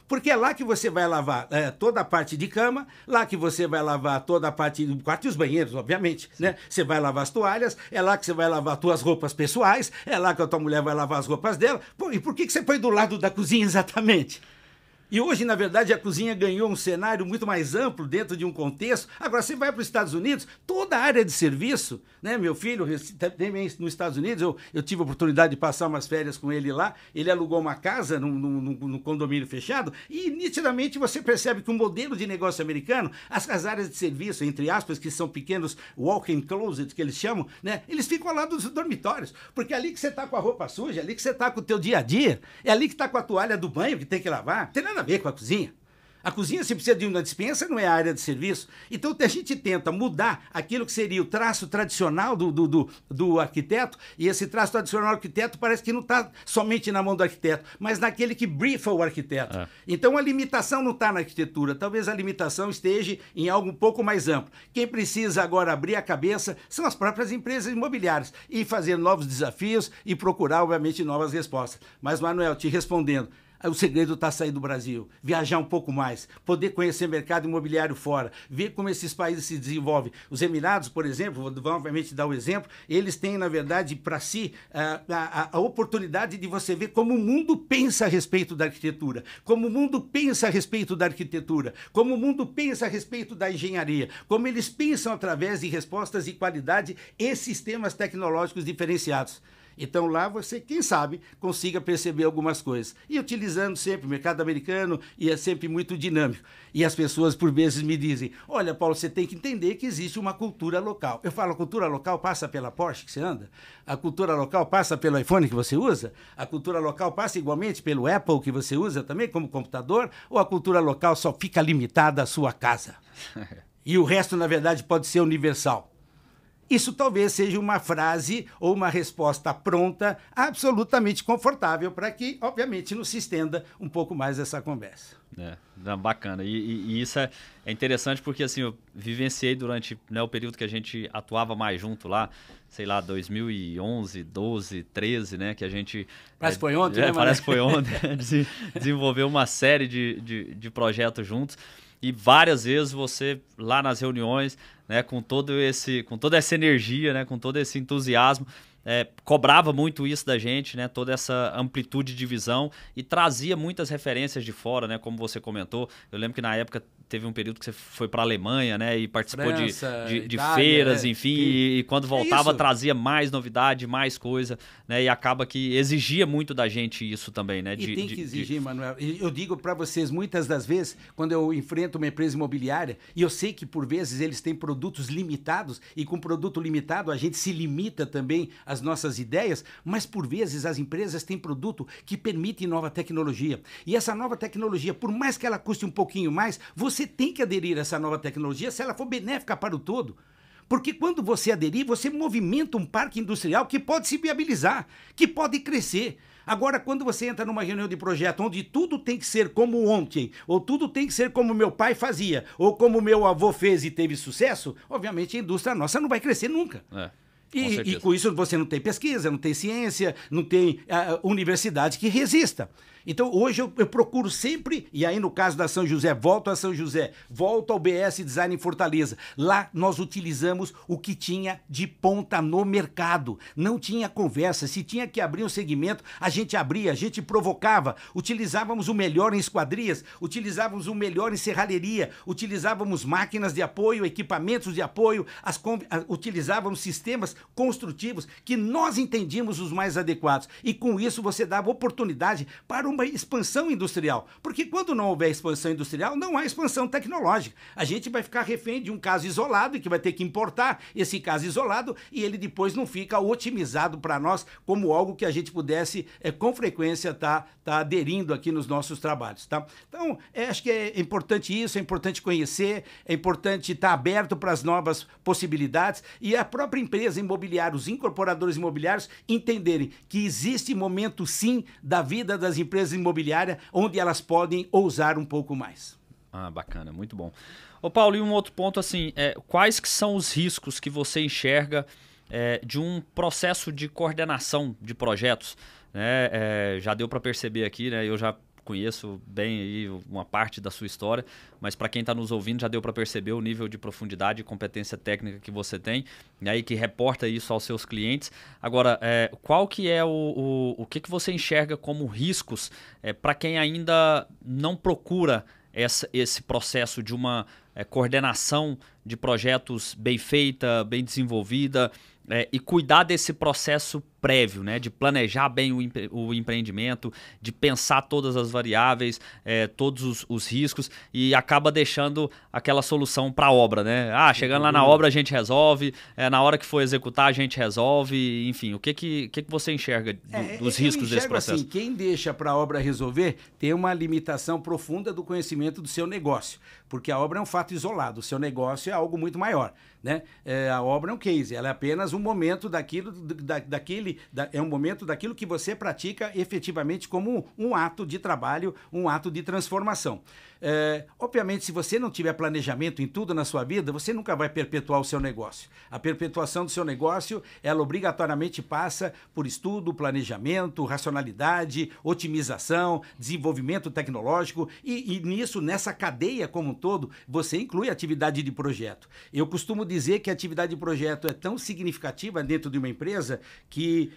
Porque é lá que você vai lavar toda a parte de cama, lá que você vai lavar toda a parte do quarto e os banheiros, obviamente, né? Você vai lavar as toalhas, é lá que você vai lavar as tuas roupas pessoais, é lá que a tua mulher vai lavar as roupas dela. Pô, e por que você põe do lado da cozinha exatamente? E hoje, na verdade, a cozinha ganhou um cenário muito mais amplo dentro de um contexto. Agora, você vai para os Estados Unidos, toda a área de serviço, né? Meu filho, também nos Estados Unidos, eu tive a oportunidade de passar umas férias com ele lá. Ele alugou uma casa num condomínio fechado e, nitidamente, você percebe que o modelo de negócio americano, as áreas de serviço, entre aspas, que são pequenos walk-in closet, que eles chamam, né? Eles ficam ao lado dos dormitórios, porque é ali que você está com a roupa suja, é ali que você está com o teu dia a dia, é ali que está com a toalha do banho que tem que lavar. Tem nada a ver com a cozinha. A cozinha, se precisa de uma despensa, não é a área de serviço. Então, a gente tenta mudar aquilo que seria o traço tradicional do arquiteto, e esse traço tradicional do arquiteto parece que não está somente na mão do arquiteto, mas naquele que briefa o arquiteto. Então, a limitação não está na arquitetura, talvez a limitação esteja em algo um pouco mais amplo. Quem precisa agora abrir a cabeça são as próprias empresas imobiliárias e fazer novos desafios e procurar, obviamente, novas respostas. Mas, Manuel, te respondendo, o segredo está sair do Brasil, viajar um pouco mais, poder conhecer mercado imobiliário fora, ver como esses países se desenvolvem. Os Emirados, por exemplo, vou obviamente dar o exemplo, eles têm, na verdade, para si, a oportunidade de você ver como o mundo pensa a respeito da arquitetura, como o mundo pensa a respeito da arquitetura, como o mundo pensa a respeito da engenharia, como eles pensam através de respostas de qualidade e sistemas tecnológicos diferenciados. Então lá você, quem sabe, consiga perceber algumas coisas. E utilizando sempre o mercado americano, e é sempre muito dinâmico. E as pessoas, por vezes, me dizem, olha, Paulo, você tem que entender que existe uma cultura local. Eu falo, a cultura local passa pela Porsche que você anda? A cultura local passa pelo iPhone que você usa? A cultura local passa igualmente pelo Apple que você usa também como computador? Ou a cultura local só fica limitada à sua casa? E o resto, na verdade, pode ser universal. Isso talvez seja uma frase ou uma resposta pronta, absolutamente confortável, para que, obviamente, não se estenda um pouco mais essa conversa. Bacana. E isso é interessante porque, assim, eu vivenciei durante, né, o período que a gente atuava mais junto lá, sei lá, 2011, 12, 13, né, que a gente... Parece que foi ontem, né, parece que foi ontem, desenvolveu uma série de projetos juntos. E várias vezes você, lá nas reuniões, né, com toda essa energia, né, com todo esse entusiasmo, cobrava muito isso da gente, né? Toda essa amplitude de visão e trazia muitas referências de fora, né? Como você comentou, eu lembro que na época teve um período que você foi para a Alemanha, né? E participou França, de Itália, feiras, enfim, e quando voltava isso. trazia mais novidade, mais coisa, né? E acaba que exigia muito da gente isso também, né? E tem que exigir, Manuel. Eu digo para vocês, muitas das vezes, quando eu enfrento uma empresa imobiliária, e eu sei que por vezes eles têm produtos limitados, e com produto limitado a gente se limita também às nossas ideias, mas por vezes as empresas têm produto que permite nova tecnologia. E essa nova tecnologia, por mais que ela custe um pouquinho mais, você tem que aderir a essa nova tecnologia se ela for benéfica para o todo. Porque quando você aderir, você movimenta um parque industrial que pode se viabilizar, que pode crescer. Agora, quando você entra numa reunião de projeto onde tudo tem que ser como ontem, ou tudo tem que ser como meu pai fazia, ou como meu avô fez e teve sucesso, obviamente a indústria nossa não vai crescer nunca. E com isso você não tem pesquisa, não tem ciência, não tem universidade que resista. Então hoje eu procuro sempre, e aí no caso da São José, volto a São José, volto ao BS Design em Fortaleza. Lá nós utilizamos o que tinha de ponta no mercado. Não tinha conversa, se tinha que abrir um segmento, a gente abria, a gente provocava, utilizávamos o melhor em esquadrias, utilizávamos o melhor em serralheria, utilizávamos máquinas de apoio, equipamentos de apoio, utilizávamos sistemas construtivos que nós entendíamos os mais adequados. E com isso você dava oportunidade para uma expansão industrial. Porque quando não houver expansão industrial, não há expansão tecnológica. A gente vai ficar refém de um caso isolado e que vai ter que importar esse caso isolado e ele depois não fica otimizado para nós como algo que a gente pudesse com frequência tá aderindo aqui nos nossos trabalhos. Tá? Então, acho que é importante isso, é importante conhecer, é importante estar aberto para as novas possibilidades e a própria empresa imobiliária, os incorporadores imobiliários entenderem que existe momento sim da vida das empresas imobiliárias onde elas podem ousar um pouco mais. Ah, bacana, muito bom. Ô Paulo, e um outro ponto assim, quais que são os riscos que você enxerga de um processo de coordenação de projetos? Né? Já deu para perceber aqui, né? Eu já conheço bem aí uma parte da sua história, mas para quem está nos ouvindo já deu para perceber o nível de profundidade e competência técnica que você tem, e aí que reporta isso aos seus clientes. Agora, qual que é o que você enxerga como riscos para quem ainda não procura esse processo de uma coordenação de projetos bem feita, bem desenvolvida, e cuidar desse processo prévio, né? De planejar bem o empreendimento, de pensar todas as variáveis, todos os riscos e acaba deixando aquela solução para a obra, né? Chegando lá na obra a gente resolve, na hora que for executar a gente resolve, enfim, o que você enxerga dos riscos desse processo? Assim, quem deixa para a obra resolver tem uma limitação profunda do conhecimento do seu negócio, porque a obra é um fato isolado, o seu negócio é algo muito maior, né? A obra é um case, ela é apenas um momento daquilo que você pratica efetivamente como um ato de trabalho, um ato de transformação. Obviamente, se você não tiver planejamento em tudo na sua vida, você nunca vai perpetuar o seu negócio. A perpetuação do seu negócio, ela obrigatoriamente passa por estudo, planejamento, racionalidade, otimização, desenvolvimento tecnológico e nisso, nessa cadeia como um todo, você inclui a atividade de projeto. Eu costumo dizer que a atividade de projeto é tão significativa dentro de uma empresa que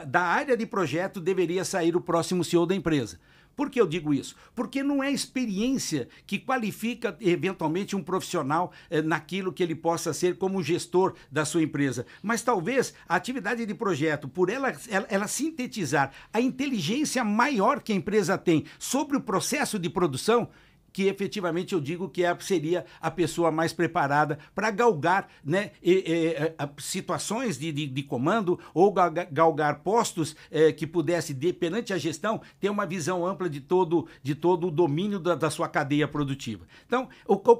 da área de projeto deveria sair o próximo CEO da empresa. Por que eu digo isso? Porque não é experiência que qualifica eventualmente um profissional naquilo que ele possa ser como gestor da sua empresa. Mas talvez a atividade de projeto, por ela sintetizar a inteligência maior que a empresa tem sobre o processo de produção, que efetivamente eu digo que seria a pessoa mais preparada para galgar, né, situações de comando ou galgar postos que pudesse, perante a gestão, ter uma visão ampla de todo o domínio da sua cadeia produtiva. Então,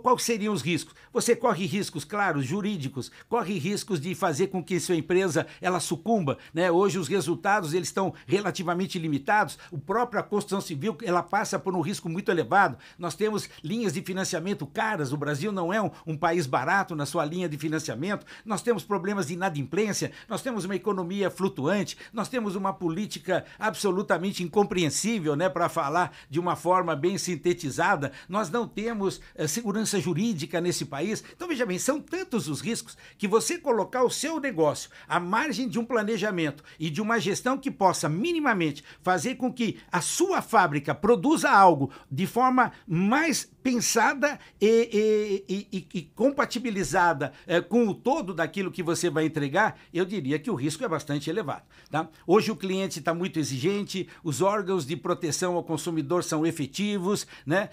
quais seriam os riscos? Você corre riscos, claro, jurídicos, corre riscos de fazer com que sua empresa ela sucumba, né? Hoje os resultados eles estão relativamente limitados, a própria construção civil ela passa por um risco muito elevado. Nós temos temos linhas de financiamento caras, o Brasil não é um país barato na sua linha de financiamento, nós temos problemas de inadimplência, nós temos uma economia flutuante, nós temos uma política absolutamente incompreensível, né, para falar de uma forma bem sintetizada, nós não temos segurança jurídica nesse país. Então, veja bem, são tantos os riscos que você colocar o seu negócio à margem de um planejamento e de uma gestão que possa minimamente fazer com que a sua fábrica produza algo de forma mais pensada e compatibilizada com o todo daquilo que você vai entregar, eu diria que o risco é bastante elevado. Tá? Hoje o cliente está muito exigente, os órgãos de proteção ao consumidor são efetivos, né?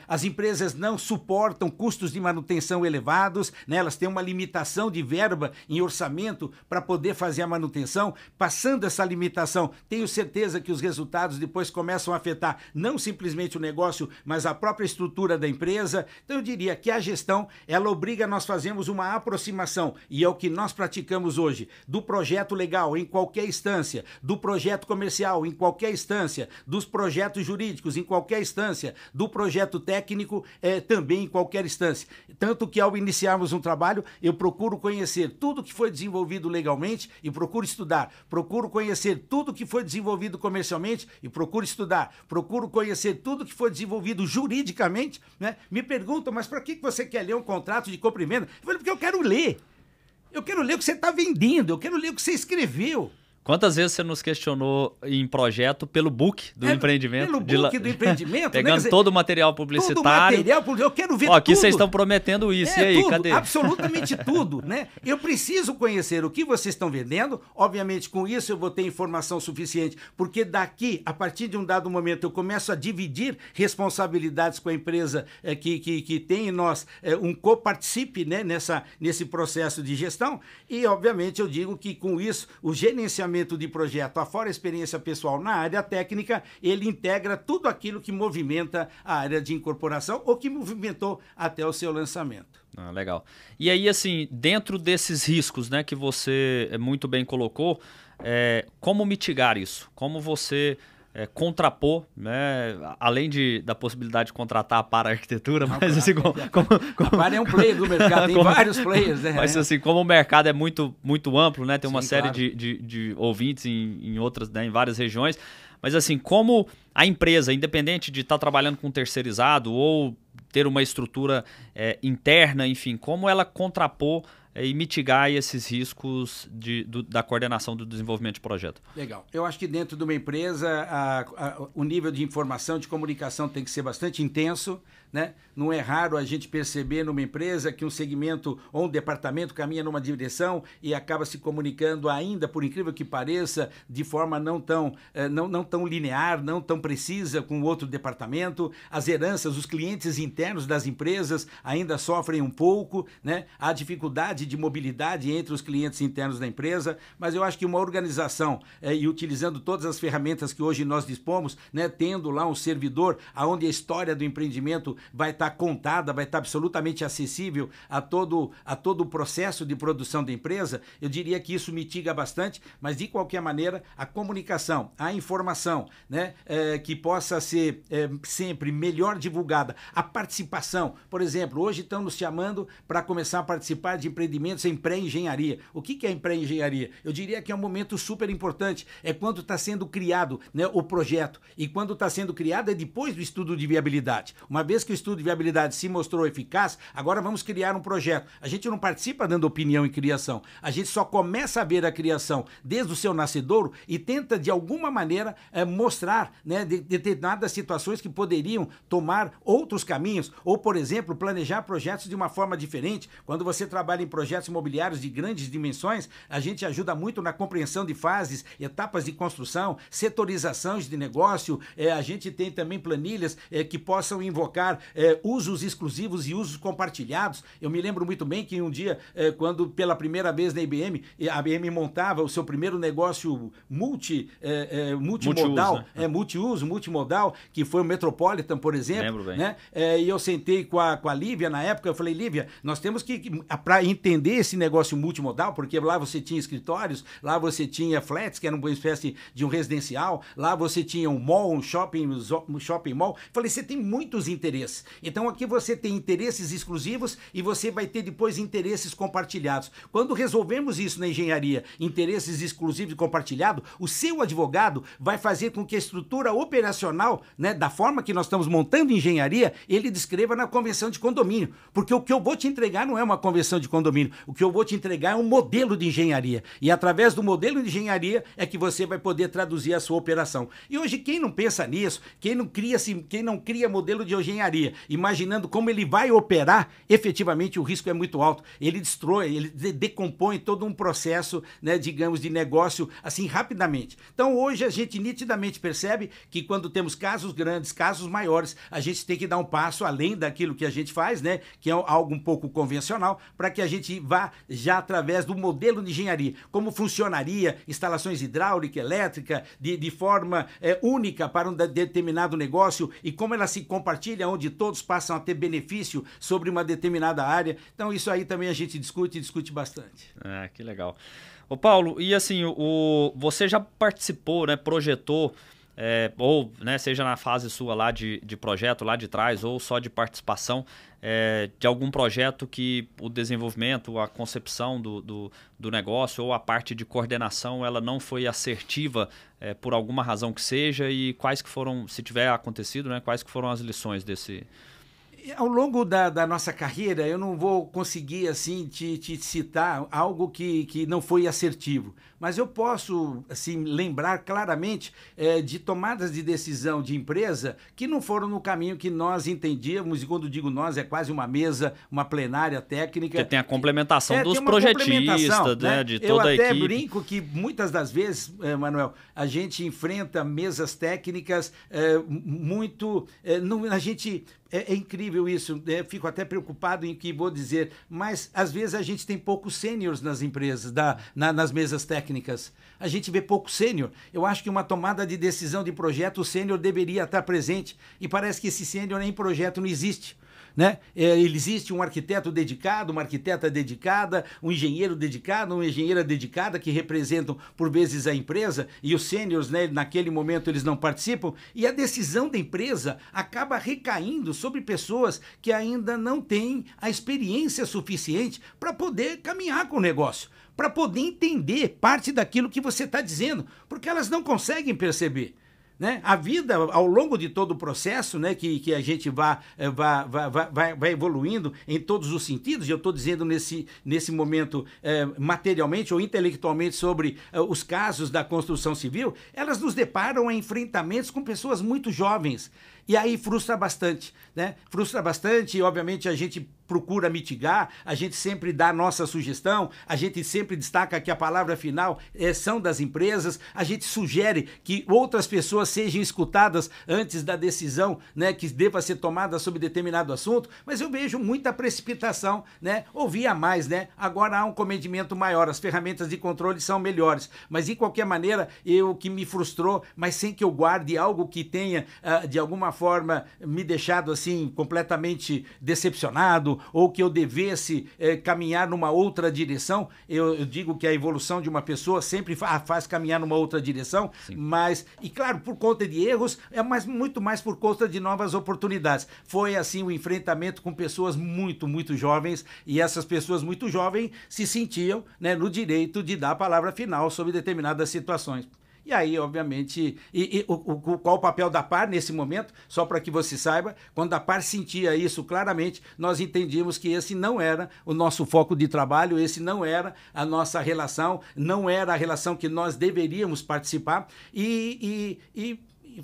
As empresas não suportam custos de manutenção elevados, né? Elas têm uma limitação de verba em orçamento para poder fazer a manutenção. Passando essa limitação, tenho certeza que os resultados depois começam a afetar não simplesmente o negócio, mas a própria estrutura da empresa. Então eu diria que a gestão, ela obriga nós fazermos uma aproximação, e é o que nós praticamos hoje, do projeto legal em qualquer instância, do projeto comercial em qualquer instância, dos projetos jurídicos em qualquer instância, do projeto técnico também em qualquer instância. Tanto que ao iniciarmos um trabalho, eu procuro conhecer tudo que foi desenvolvido legalmente e procuro estudar, procuro conhecer tudo que foi desenvolvido comercialmente e procuro estudar, procuro conhecer tudo que foi desenvolvido juridicamente, né? Me perguntam, mas para que você quer ler um contrato de compra e venda? Eu falei, porque eu quero ler. Eu quero ler o que você está vendendo, eu quero ler o que você escreveu. Quantas vezes você nos questionou em projeto pelo book do empreendimento? Pelo book do empreendimento. Pegando, né? Todo o material publicitário. Todo o material, eu quero ver tudo. Aqui vocês estão prometendo isso, e aí, tudo, cadê? Absolutamente tudo, né? Eu preciso conhecer o que vocês estão vendendo, obviamente com isso eu vou ter informação suficiente, porque daqui, a partir de um dado momento, eu começo a dividir responsabilidades com a empresa que tem em nós um coparticipe, né, nesse processo de gestão, e obviamente eu digo que com isso, o gerenciamento de projeto, afora a experiência pessoal na área técnica, ele integra tudo aquilo que movimenta a área de incorporação ou que movimentou até o seu lançamento. Ah, legal. E aí, assim, dentro desses riscos, né, que você muito bem colocou, como mitigar isso? Como você contrapor, né, além da possibilidade de contratar para a arquitetura, mas claro, assim, a Par é um player do mercado, tem vários players, né? Mas assim, como o mercado é muito amplo, né, tem uma série claro. de ouvintes em outras, né, em várias regiões, mas assim, como a empresa, independente de estar trabalhando com terceirizado ou ter uma estrutura interna, enfim, como ela contrapor e mitigar esses riscos da coordenação do desenvolvimento de projeto? Legal. Eu acho que dentro de uma empresa o nível de informação, de comunicação tem que ser bastante intenso, né? Não é raro a gente perceber numa empresa que um segmento ou um departamento caminha numa direção e acaba se comunicando ainda, por incrível que pareça, de forma não tão linear, não tão precisa com o outro departamento. As heranças, os clientes internos das empresas ainda sofrem um pouco, né? Há dificuldade de mobilidade entre os clientes internos da empresa, mas eu acho que uma organização e utilizando todas as ferramentas que hoje nós dispomos, né? Tendo lá um servidor onde a história do empreendimento vai estar contada, vai estar absolutamente acessível a todo o processo de produção da empresa, eu diria que isso mitiga bastante, mas de qualquer maneira a comunicação, a informação, né, que possa ser sempre melhor divulgada, a participação, por exemplo, hoje estão nos chamando para começar a participar de empreendimentos em pré-engenharia. O que é em pré-engenharia? Eu diria que é um momento super importante, é quando está sendo criado, né, o projeto, e quando está sendo criado é depois do estudo de viabilidade. Uma vez que o estudo de viabilidade se mostrou eficaz, agora vamos criar um projeto. A gente não participa dando opinião em criação, a gente só começa a ver a criação desde o seu nascedouro e tenta de alguma maneira mostrar, né, determinadas situações que poderiam tomar outros caminhos, ou por exemplo, planejar projetos de uma forma diferente. Quando você trabalha em projetos imobiliários de grandes dimensões, a gente ajuda muito na compreensão de fases, etapas de construção, setorizações de negócio, a gente tem também planilhas que possam invocar usos exclusivos e usos compartilhados. Eu me lembro muito bem que um dia, quando pela primeira vez na IBM, a IBM montava o seu primeiro negócio multimodal, multiuso, multimodal, que foi o Metropolitan, por exemplo, né? E eu sentei com a Lívia na época, eu falei, Lívia, nós temos que, para entender entender esse negócio multimodal, porque lá você tinha escritórios, lá você tinha flats, que era uma espécie de um residencial, lá você tinha um mall, um shopping mall. Falei, você tem muitos interesses. Então aqui você tem interesses exclusivos e você vai ter depois interesses compartilhados. Quando resolvemos isso na engenharia, interesses exclusivos e compartilhados, o seu advogado vai fazer com que a estrutura operacional, né, da forma que nós estamos montando engenharia, ele descreva na convenção de condomínio. Porque o que eu vou te entregar não é uma convenção de condomínio, o que eu vou te entregar é um modelo de engenharia. E através do modelo de engenharia é que você vai poder traduzir a sua operação. E hoje quem não pensa nisso, quem não cria modelo de engenharia, imaginando como ele vai operar, efetivamente o risco é muito alto. Ele destrói, ele decompõe todo um processo, né, digamos, de negócio assim rapidamente. Então hoje a gente nitidamente percebe que quando temos casos grandes, casos maiores, a gente tem que dar um passo além daquilo que a gente faz, né, que é algo um pouco convencional, para que a gente vá já através do modelo de engenharia, como funcionaria instalações hidráulica, elétrica, de forma única para um determinado negócio e como ela se compartilha, onde todos passam a ter benefício sobre uma determinada área. Então isso aí também a gente discute bastante. Que legal. Ô Paulo, e assim, você já participou, né, projetou, ou né, seja na fase sua lá de projeto, lá de trás, ou só de participação, de algum projeto que o desenvolvimento, a concepção do negócio ou a parte de coordenação, ela não foi assertiva por alguma razão que seja, e quais que foram, se tiver acontecido, né, quais que foram as lições desse... Ao longo da nossa carreira, eu não vou conseguir assim te citar algo que não foi assertivo, mas eu posso assim lembrar claramente de tomadas de decisão de empresa que não foram no caminho que nós entendíamos, e quando digo nós, é quase uma mesa, uma plenária técnica. Porque tem a complementação dos projetistas, né, de toda a equipe. Eu até brinco que muitas das vezes, Manuel, a gente enfrenta mesas técnicas a gente... É incrível isso, fico até preocupado em o que vou dizer, mas às vezes a gente tem poucos sêniores nas empresas, nas mesas técnicas. A gente vê pouco sênior. Eu acho que uma tomada de decisão de projeto, o sênior deveria estar presente, e parece que esse sênior em projeto não existe. Né? Existe um arquiteto dedicado, uma arquiteta dedicada, um engenheiro dedicado, uma engenheira dedicada que representam por vezes a empresa, e os sêniores, né, naquele momento eles não participam, e a decisão da empresa acaba recaindo sobre pessoas que ainda não têm a experiência suficiente para poder caminhar com o negócio, para poder entender parte daquilo que você está dizendo, porque elas não conseguem perceber. Né? A vida, ao longo de todo o processo, né, que a gente vai evoluindo em todos os sentidos, e eu estou dizendo nesse momento materialmente ou intelectualmente sobre os casos da construção civil, elas nos deparam a enfrentamentos com pessoas muito jovens. E aí frustra bastante, né? Frustra bastante, e obviamente a gente procura mitigar, a gente sempre dá a nossa sugestão, a gente sempre destaca que a palavra final são das empresas, a gente sugere que outras pessoas sejam escutadas antes da decisão, né, que deva ser tomada sobre determinado assunto, mas eu vejo muita precipitação, né? Ouvia mais, né? Agora há um comedimento maior, as ferramentas de controle são melhores, mas de qualquer maneira, o que me frustrou, mas sem que eu guarde algo que tenha, de alguma forma, me deixado assim completamente decepcionado, ou que eu devesse caminhar numa outra direção. Eu digo que a evolução de uma pessoa sempre faz caminhar numa outra direção. Sim. Mas, e claro, por conta de erros, muito mais por conta de novas oportunidades. Foi assim o enfrentamento com pessoas muito, muito jovens, e essas pessoas muito jovens se sentiam, né, no direito de dar a palavra final sobre determinadas situações. E aí, obviamente, qual o papel da PAR nesse momento? Só para que você saiba, quando a PAR sentia isso claramente, nós entendíamos que esse não era o nosso foco de trabalho, esse não era a nossa relação, não era a relação que nós deveríamos participar, e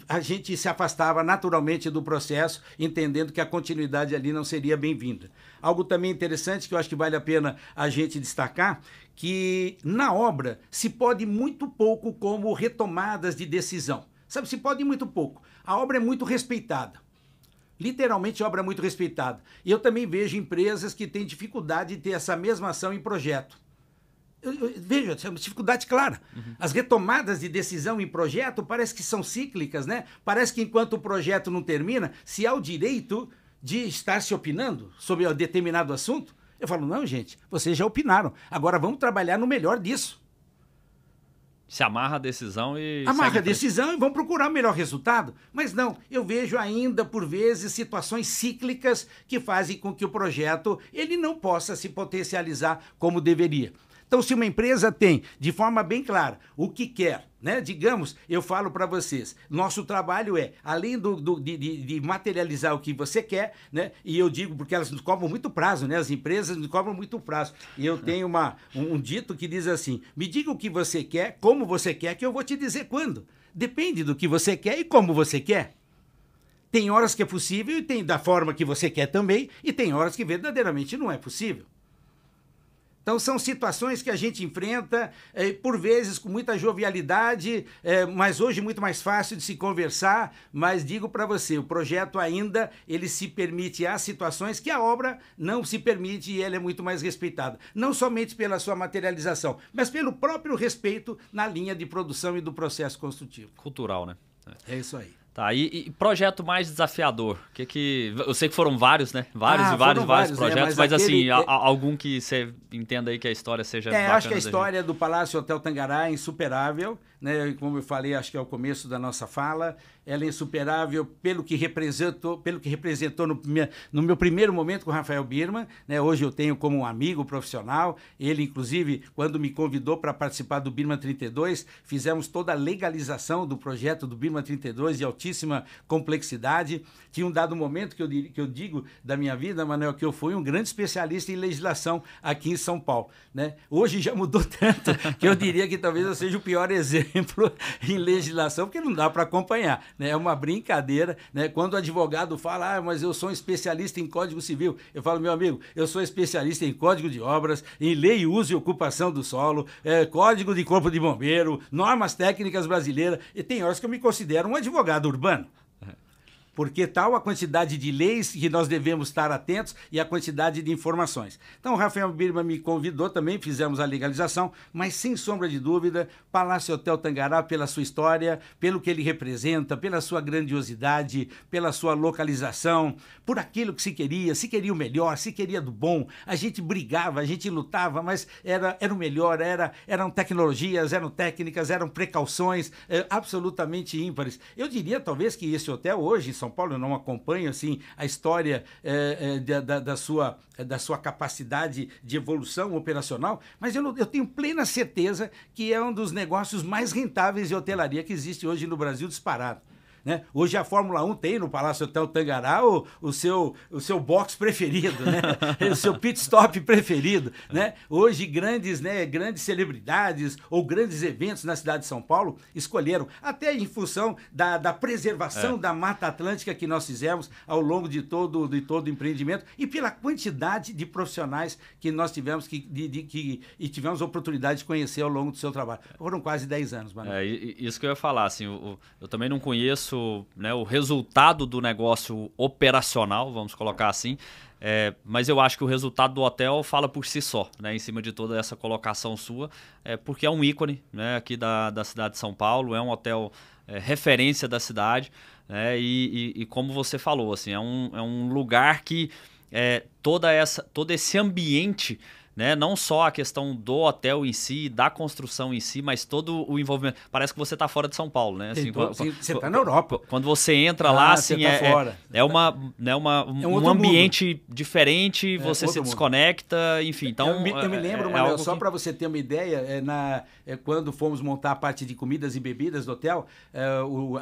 a gente se afastava naturalmente do processo, entendendo que a continuidade ali não seria bem-vinda. Algo também interessante que eu acho que vale a pena a gente destacar, que na obra se pode muito pouco como retomadas de decisão. Sabe, se pode muito pouco. A obra é muito respeitada. Literalmente, a obra é muito respeitada. E eu também vejo empresas que têm dificuldade de ter essa mesma ação em projeto. Veja, é uma dificuldade clara. Uhum. As retomadas de decisão em projeto parece que são cíclicas, né? Parece que enquanto o projeto não termina, se há o direito de estar se opinando sobre um determinado assunto, Eu falo, não, gente, vocês já opinaram. Agora vamos trabalhar no melhor disso. Se amarra a decisão e... Amarra a decisão e vamos procurar o melhor resultado. Mas não, eu vejo ainda, por vezes, situações cíclicas que fazem com que o projeto ele não possa se potencializar como deveria. Então, se uma empresa tem, de forma bem clara, o que quer, né? Digamos, eu falo para vocês, nosso trabalho é, além de materializar o que você quer, né? E eu digo, porque elas nos cobram muito prazo, né? As empresas nos cobram muito prazo. E eu tenho um dito que diz assim, me diga o que você quer, como você quer, que eu vou te dizer quando. Depende do que você quer e como você quer. Tem horas que é possível e tem da forma que você quer também, e tem horas que verdadeiramente não é possível. Então, são situações que a gente enfrenta, por vezes com muita jovialidade, mas hoje muito mais fácil de se conversar. Mas digo para você, o projeto ainda, ele se permite às situações que a obra não se permite e ela é muito mais respeitada. Não somente pela sua materialização, mas pelo próprio respeito na linha de produção e do processo construtivo. Cultural, né? É isso aí. Tá, e projeto mais desafiador? Eu sei que foram vários, né? Vários projetos, mas assim, algum que você entenda aí que a história seja bacana. Acho que a história do Palácio Hotel Tangará é insuperável, né? Como eu falei, acho que é o começo da nossa fala. Ela é insuperável pelo que representou no meu primeiro momento com o Rafael Birman, né? Hoje eu tenho como um amigo profissional. Ele, inclusive, quando me convidou para participar do Birman 32, fizemos toda a legalização do projeto do Birman 32 de altíssima complexidade. Tinha um dado momento que eu digo da minha vida, Manuel, que eu fui um grande especialista em legislação aqui em São Paulo, né? Hoje já mudou tanto que eu diria que talvez eu seja o pior exemplo em legislação, porque não dá para acompanhar, né? É uma brincadeira, né? Quando o advogado fala, mas eu sou um especialista em Código Civil, eu falo, meu amigo, eu sou especialista em Código de Obras, em Lei, Uso e Ocupação do Solo, Código de Corpo de Bombeiro, normas técnicas brasileiras, e tem horas que eu me considero um advogado urbano. Porque tal a quantidade de leis que nós devemos estar atentos e a quantidade de informações. Então, o Rafael Birman me convidou também, fizemos a legalização, mas sem sombra de dúvida, Palácio Hotel Tangará, pela sua história, pelo que ele representa, pela sua grandiosidade, pela sua localização, por aquilo que se queria o melhor, se queria do bom. A gente brigava, a gente lutava, mas era o melhor, eram tecnologias, eram técnicas, eram precauções absolutamente ímpares. Eu diria, talvez, que esse hotel hoje, São Paulo, eu não acompanho assim, a história da sua capacidade de evolução operacional, mas eu tenho plena certeza que é um dos negócios mais rentáveis de hotelaria que existe hoje no Brasil, disparado. Né? Hoje a Fórmula 1 tem no Palácio Hotel Tangará o seu box preferido, né? O seu pit stop preferido. Né? Hoje grandes celebridades ou grandes eventos na cidade de São Paulo escolheram, até em função da preservação da Mata Atlântica que nós fizemos ao longo de todo o empreendimento e pela quantidade de profissionais que nós tivemos e tivemos a oportunidade de conhecer ao longo do seu trabalho. Foram quase 10 anos, Manu. Isso que eu ia falar, assim, eu também não conheço, né, o resultado do negócio operacional, vamos colocar assim, mas eu acho que o resultado do hotel fala por si só, né, em cima de toda essa colocação sua, porque é um ícone, né, aqui da cidade de São Paulo, é um hotel referência da cidade, né, e como você falou, assim, é um lugar que todo esse ambiente, né? Não só a questão do hotel em si, da construção em si, mas todo o envolvimento. Parece que você está fora de São Paulo, né? Assim, você está na Europa. Quando você entra lá, assim, fora. Um ambiente diferente, você se desconecta, enfim. Então, eu me lembro, Manuel, só para você ter uma ideia, quando fomos montar a parte de comidas e bebidas do hotel,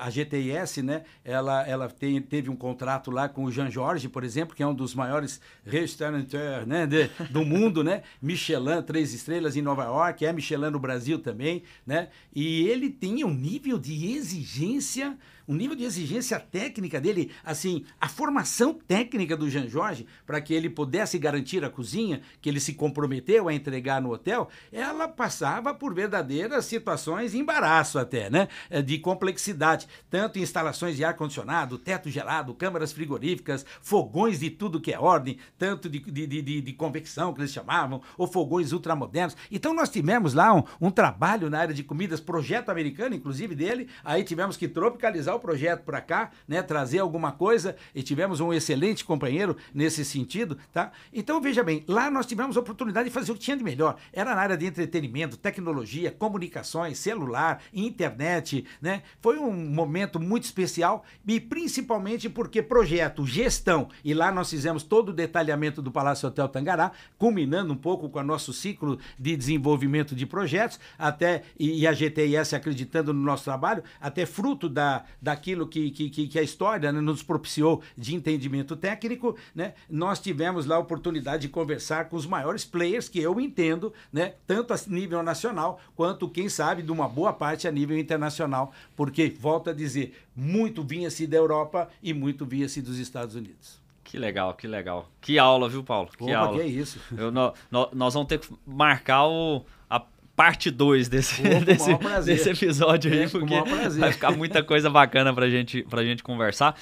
a GTIS, né? Ela teve um contrato lá com o Jean Georges, por exemplo, que é um dos maiores restaurateurs, né, do mundo, né? Michelin, 3 estrelas em Nova York, Michelin no Brasil também, né? E ele tinha um nível de exigência técnica dele, assim, a formação técnica do Jean Georges, para que ele pudesse garantir a cozinha, que ele se comprometeu a entregar no hotel, ela passava por verdadeiras situações de embaraço até, né? De complexidade, tanto em instalações de ar-condicionado, teto gelado, câmaras frigoríficas, fogões de tudo que é ordem, tanto de convecção, que eles chamavam, ou fogões ultramodernos. Então nós tivemos lá um trabalho na área de comidas, projeto americano, inclusive dele, aí tivemos que tropicalizar o projeto para cá, né, trazer alguma coisa, e tivemos um excelente companheiro nesse sentido, tá? Então, veja bem, lá nós tivemos a oportunidade de fazer o que tinha de melhor. Era na área de entretenimento, tecnologia, comunicações, celular, internet, né? Foi um momento muito especial e principalmente porque projeto, gestão, e lá nós fizemos todo o detalhamento do Palácio Hotel Tangará, culminando um pouco com o nosso ciclo de desenvolvimento de projetos, até e a GTIS acreditando no nosso trabalho, até fruto daquilo que a história, né, nos propiciou de entendimento técnico, né? Nós tivemos lá a oportunidade de conversar com os maiores players que eu entendo, né, tanto a nível nacional quanto, quem sabe, de uma boa parte a nível internacional, porque, volto a dizer, muito vinha-se da Europa e muito vinha-se dos Estados Unidos. Que legal, que legal. Que aula, viu, Paulo? Que aula. Que é isso. Nós vamos ter que marcar a parte 2 desse episódio aí, porque vai ficar muita coisa bacana pra gente conversar.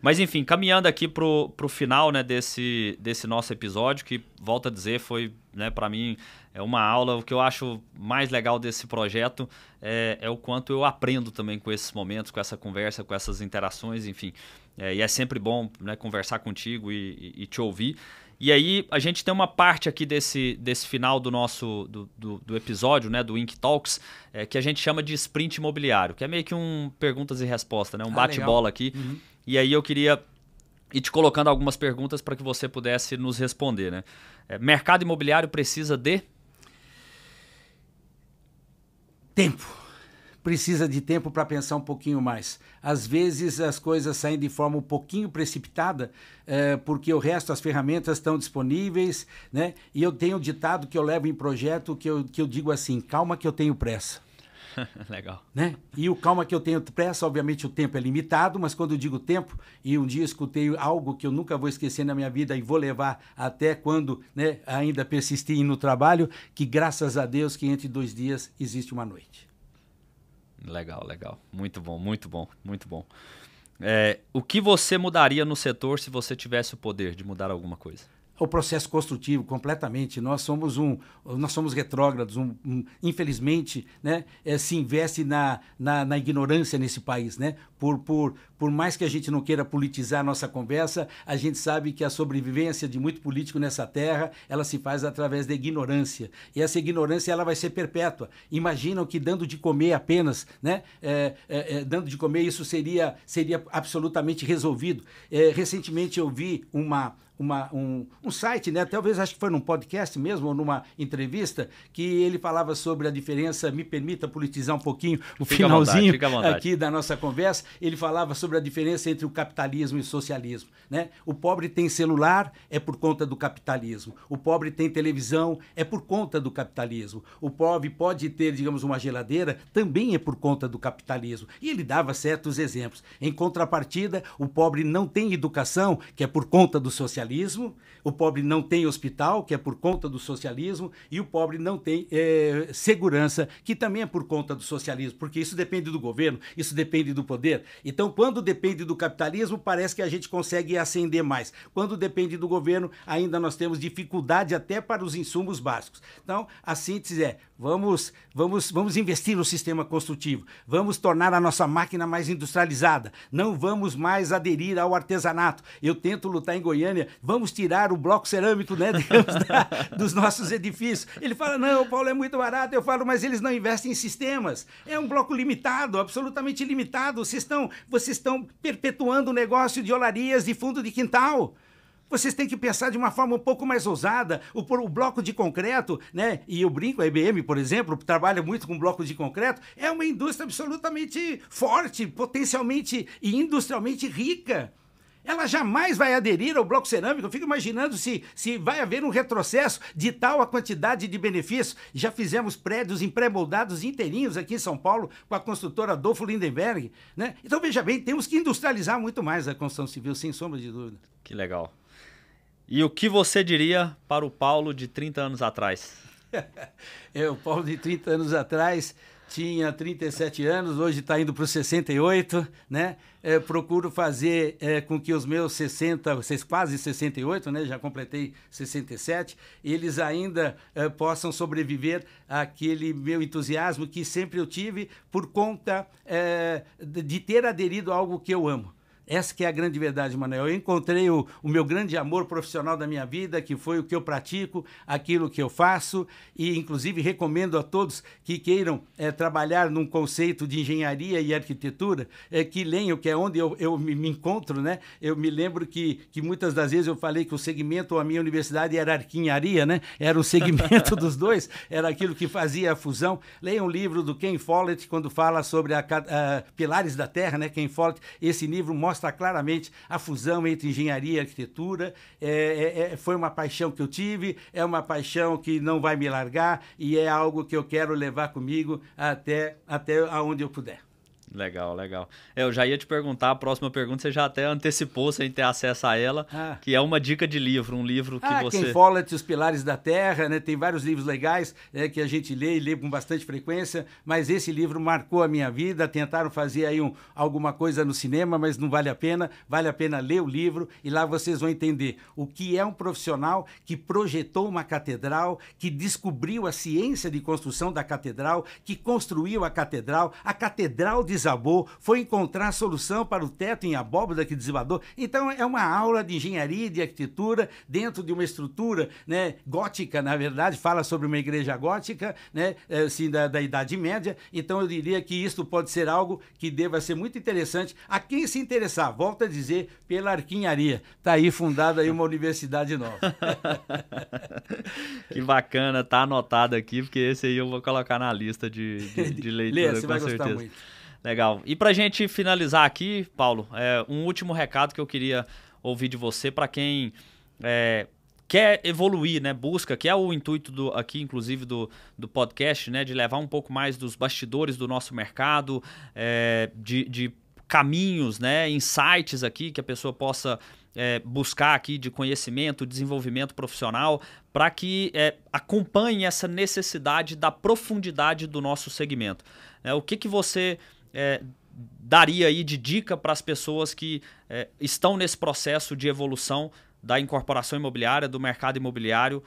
Mas enfim, caminhando aqui pro final, né, desse nosso episódio, que, volto a dizer, foi, né, para mim é uma aula. O que eu acho mais legal desse projeto é o quanto eu aprendo também com esses momentos, com essa conversa, com essas interações, enfim. E é sempre bom, né, conversar contigo e te ouvir. E aí a gente tem uma parte aqui desse final do nosso do episódio, né, do Ink Talks, que a gente chama de sprint imobiliário, que é meio que um perguntas e respostas, né, um bate-bola aqui. Uhum. E aí eu queria ir te colocando algumas perguntas para que você pudesse nos responder, né? Mercado imobiliário precisa de tempo. Precisa de tempo para pensar um pouquinho mais. Às vezes as coisas saem de forma um pouquinho precipitada, porque o resto, as ferramentas estão disponíveis, né? E eu tenho um ditado que eu levo em projeto que eu digo assim: calma que eu tenho pressa. Legal. Né? E o calma que eu tenho pressa, obviamente o tempo é limitado, mas quando eu digo tempo, e um dia escutei algo que eu nunca vou esquecer na minha vida e vou levar até quando, né, ainda persistir no trabalho, que graças a Deus que entre 2 dias existe uma noite. Legal, legal. Muito bom, muito bom, muito bom. O que você mudaria no setor se você tivesse o poder de mudar alguma coisa? O processo construtivo, completamente. Nós somos retrógrados, infelizmente, né, se investe na ignorância nesse país, né? Por mais que a gente não queira politizar a nossa conversa, a gente sabe que a sobrevivência de muito político nessa terra, ela se faz através da ignorância. E essa ignorância, ela vai ser perpétua. Imaginam que dando de comer apenas, né, dando de comer, isso seria absolutamente resolvido. Recentemente eu vi um site, né? Talvez acho que foi num podcast mesmo, ou numa entrevista, que ele falava sobre a diferença, me permita politizar um pouquinho o finalzinho aqui da nossa conversa, ele falava sobre a diferença entre o capitalismo e o socialismo, né? O pobre tem celular, é por conta do capitalismo. O pobre tem televisão, é por conta do capitalismo. O pobre pode ter, digamos, uma geladeira, também é por conta do capitalismo. E ele dava certos exemplos. Em contrapartida, o pobre não tem educação, que é por conta do socialismo. O pobre não tem hospital, que é por conta do socialismo, e o pobre não tem segurança, que também é por conta do socialismo, porque isso depende do governo, isso depende do poder. Então, quando depende do capitalismo, parece que a gente consegue ascender mais. Quando depende do governo, ainda nós temos dificuldade até para os insumos básicos. Então, a síntese é: vamos investir no sistema construtivo, vamos tornar a nossa máquina mais industrializada, não vamos mais aderir ao artesanato. Eu tento lutar em Goiânia, vamos tirar o bloco cerâmico, né, digamos, dos nossos edifícios. Ele fala: não, Paulo, é muito barato. Eu falo: mas eles não investem em sistemas. É um bloco limitado, absolutamente limitado. Vocês estão perpetuando o negócio de olarias de fundo de quintal. Vocês têm que pensar de uma forma um pouco mais ousada. O bloco de concreto, né? E eu brinco, a IBM, por exemplo, trabalha muito com bloco de concreto, é uma indústria absolutamente forte, potencialmente e industrialmente rica. Ela jamais vai aderir ao bloco cerâmico. Eu fico imaginando se vai haver um retrocesso de tal a quantidade de benefícios. Já fizemos prédios em pré-moldados inteirinhos aqui em São Paulo com a construtora Adolfo Lindenberg, né? Então, veja bem, temos que industrializar muito mais a construção civil, sem sombra de dúvida. Que legal. E o que você diria para o Paulo de 30 anos atrás? O Paulo de 30 anos atrás tinha 37 anos, hoje está indo para os 68, né? Procuro fazer com que os meus 60, quase 68, né? Já completei 67, eles ainda possam sobreviver àquele meu entusiasmo que sempre eu tive por conta de ter aderido a algo que eu amo. Essa que é a grande verdade, Manuel. Eu encontrei o meu grande amor profissional da minha vida, que foi o que eu pratico, aquilo que eu faço, e inclusive recomendo a todos que queiram trabalhar num conceito de engenharia e arquitetura, que leiam, que é onde eu me encontro, né? Eu me lembro que muitas das vezes eu falei que o segmento, a minha universidade era arquinharia, né? Era o segmento dos dois, era aquilo que fazia a fusão. Leiam um livro do Ken Follett, quando fala sobre Pilares da Terra, né? Ken Follett, esse livro mostra claramente a fusão entre engenharia e arquitetura. Foi uma paixão que eu tive, é uma paixão que não vai me largar e é algo que eu quero levar comigo até aonde eu puder. Legal, legal. Eu já ia te perguntar, a próxima pergunta você já até antecipou sem ter acesso a ela, que é uma dica de livro, um livro que você... Ken Follett, Os Pilares da Terra, né? Tem vários livros legais que a gente lê e lê com bastante frequência, mas esse livro marcou a minha vida. Tentaram fazer aí alguma coisa no cinema, mas não vale a pena ler o livro e lá vocês vão entender o que é um profissional que projetou uma catedral, que descobriu a ciência de construção da catedral, que construiu a catedral desabou, foi encontrar a solução para o teto em abóbada que desabou. Então é uma aula de engenharia e de arquitetura dentro de uma estrutura, né, gótica, na verdade, fala sobre uma igreja gótica, né, assim, da Idade Média. Então eu diria que isso pode ser algo que deva ser muito interessante a quem se interessar, volto a dizer, pela arquinharia. Está aí fundada aí uma universidade nova. Que bacana, tá anotado aqui, porque esse aí eu vou colocar na lista de leitura. Lê, você vai gostar muito. Legal. E pra gente finalizar aqui, Paulo, um último recado que eu queria ouvir de você para quem quer evoluir, né? Busca, que é o intuito aqui, inclusive, do podcast, né? De levar um pouco mais dos bastidores do nosso mercado, de caminhos, né? Insights aqui que a pessoa possa buscar aqui de conhecimento, desenvolvimento profissional, para que acompanhe essa necessidade da profundidade do nosso segmento. O que você daria aí de dica para as pessoas que estão nesse processo de evolução da incorporação imobiliária, do mercado imobiliário,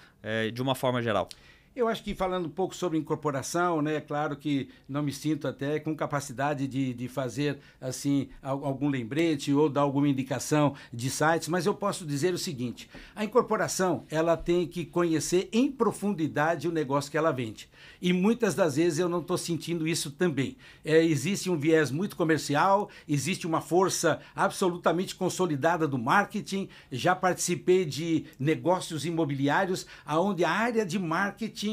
de uma forma geral? Eu acho que falando um pouco sobre incorporação, né, é claro que não me sinto até com capacidade de fazer assim algum lembrete ou dar alguma indicação de sites, mas eu posso dizer o seguinte: a incorporação ela tem que conhecer em profundidade o negócio que ela vende. E muitas das vezes eu não estou sentindo isso também. Existe um viés muito comercial, existe uma força absolutamente consolidada do marketing. Já participei de negócios imobiliários onde a área de marketing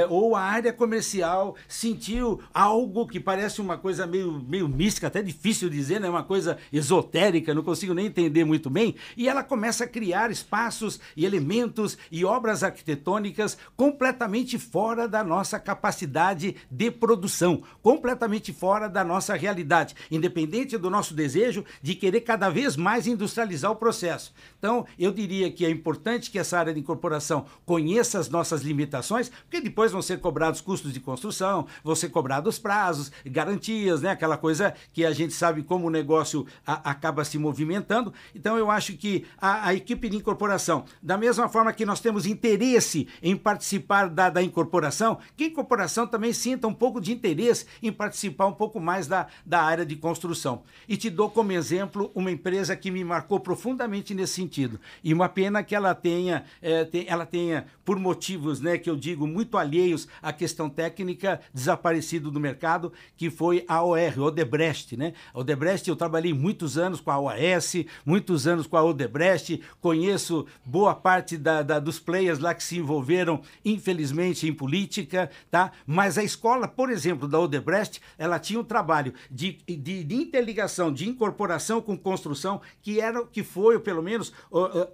ou a área comercial sentiu algo que parece uma coisa meio mística, até difícil dizer, né? Uma coisa esotérica, não consigo nem entender muito bem, e ela começa a criar espaços e elementos e obras arquitetônicas completamente fora da nossa capacidade de produção, completamente fora da nossa realidade, independente do nosso desejo de querer cada vez mais industrializar o processo. Então, eu diria que é importante que essa área de incorporação conheça as nossas limitações, porque depois vão ser cobrados custos de construção, vão ser cobrados prazos, garantias, né? Aquela coisa que a gente sabe como o negócio acaba se movimentando. Então eu acho que a equipe de incorporação, da mesma forma que nós temos interesse em participar da incorporação, que a incorporação também sinta um pouco de interesse em participar um pouco mais da área de construção. E te dou como exemplo uma empresa que me marcou profundamente nesse sentido. E uma pena que ela tenha por motivos, né, que eu digo, muito alheios à questão técnica, desaparecido do mercado, que foi a Odebrecht, né? A Odebrecht, eu trabalhei muitos anos com a OAS, muitos anos com a Odebrecht, conheço boa parte dos players lá que se envolveram, infelizmente, em política, tá? Mas a escola, por exemplo, da Odebrecht, ela tinha um trabalho de interligação, de incorporação com construção, que foi, pelo menos,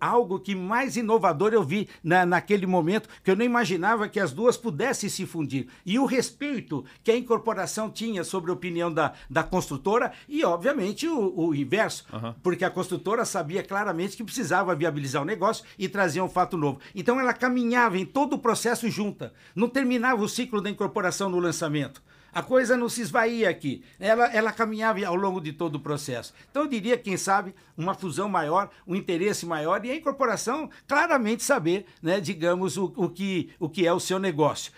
algo que mais inovador eu vi naquele momento, que eu não imaginava que as duas pudessem se fundir. E o respeito que a incorporação tinha sobre a opinião da construtora e, obviamente, o inverso, porque a construtora sabia claramente que precisava viabilizar o negócio e trazer um fato novo. Então, ela caminhava em todo o processo junta. Não terminava o ciclo da incorporação no lançamento. A coisa não se esvaía aqui. Ela caminhava ao longo de todo o processo. Então, eu diria, quem sabe, uma fusão maior, um interesse maior e a incorporação claramente saber, né, digamos, o que é o seu negócio.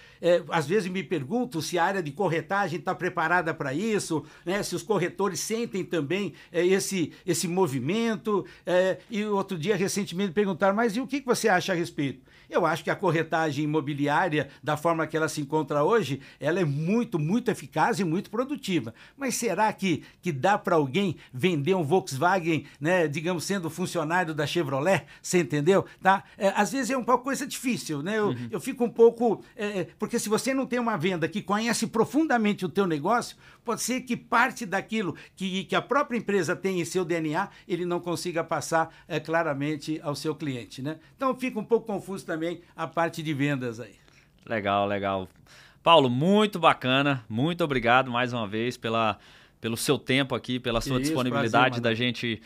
Às vezes me pergunto se a área de corretagem está preparada para isso, né, se os corretores sentem também esse movimento. E outro dia, recentemente, perguntaram, mas e o que você acha a respeito? Eu acho que a corretagem imobiliária, da forma que ela se encontra hoje, ela é muito, muito eficaz e muito produtiva. Mas será que dá para alguém vender um Volkswagen, né, digamos, sendo funcionário da Chevrolet? Você entendeu? Tá? Às vezes é uma coisa difícil, né? Eu fico um pouco... porque se você não tem uma venda que conhece profundamente o teu negócio, pode ser que parte daquilo que a própria empresa tem em seu DNA, ele não consiga passar claramente ao seu cliente, né? Então fica um pouco confuso também a parte de vendas aí. Legal, legal. Paulo, muito bacana, muito obrigado mais uma vez pelo seu tempo aqui, pela sua disponibilidade da gente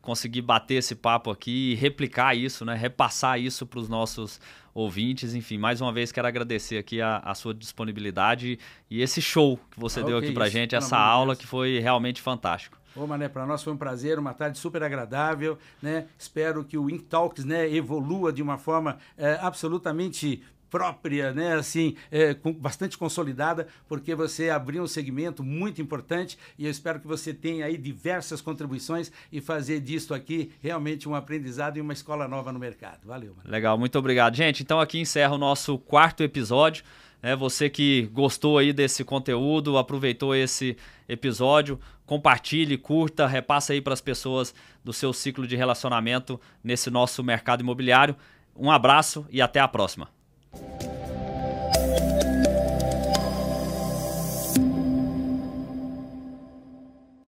conseguir bater esse papo aqui e replicar isso, né? Repassar isso para os nossos ouvintes. Enfim, mais uma vez quero agradecer aqui a sua disponibilidade e esse show que você deu aqui pra gente, essa aula que foi realmente fantástico. Ô, Mané, para nós foi um prazer, uma tarde super agradável, né? Espero que o InkTalks, né, evolua de uma forma absolutamente própria, né, assim, bastante consolidada, porque você abriu um segmento muito importante e eu espero que você tenha aí diversas contribuições e fazer disso aqui realmente um aprendizado e uma escola nova no mercado. Valeu, Mané. Legal, muito obrigado. Gente, então aqui encerra o nosso 4º episódio. Você que gostou aí desse conteúdo, aproveitou esse episódio, compartilhe, curta, repassa aí para as pessoas do seu ciclo de relacionamento nesse nosso mercado imobiliário. Um abraço e até a próxima.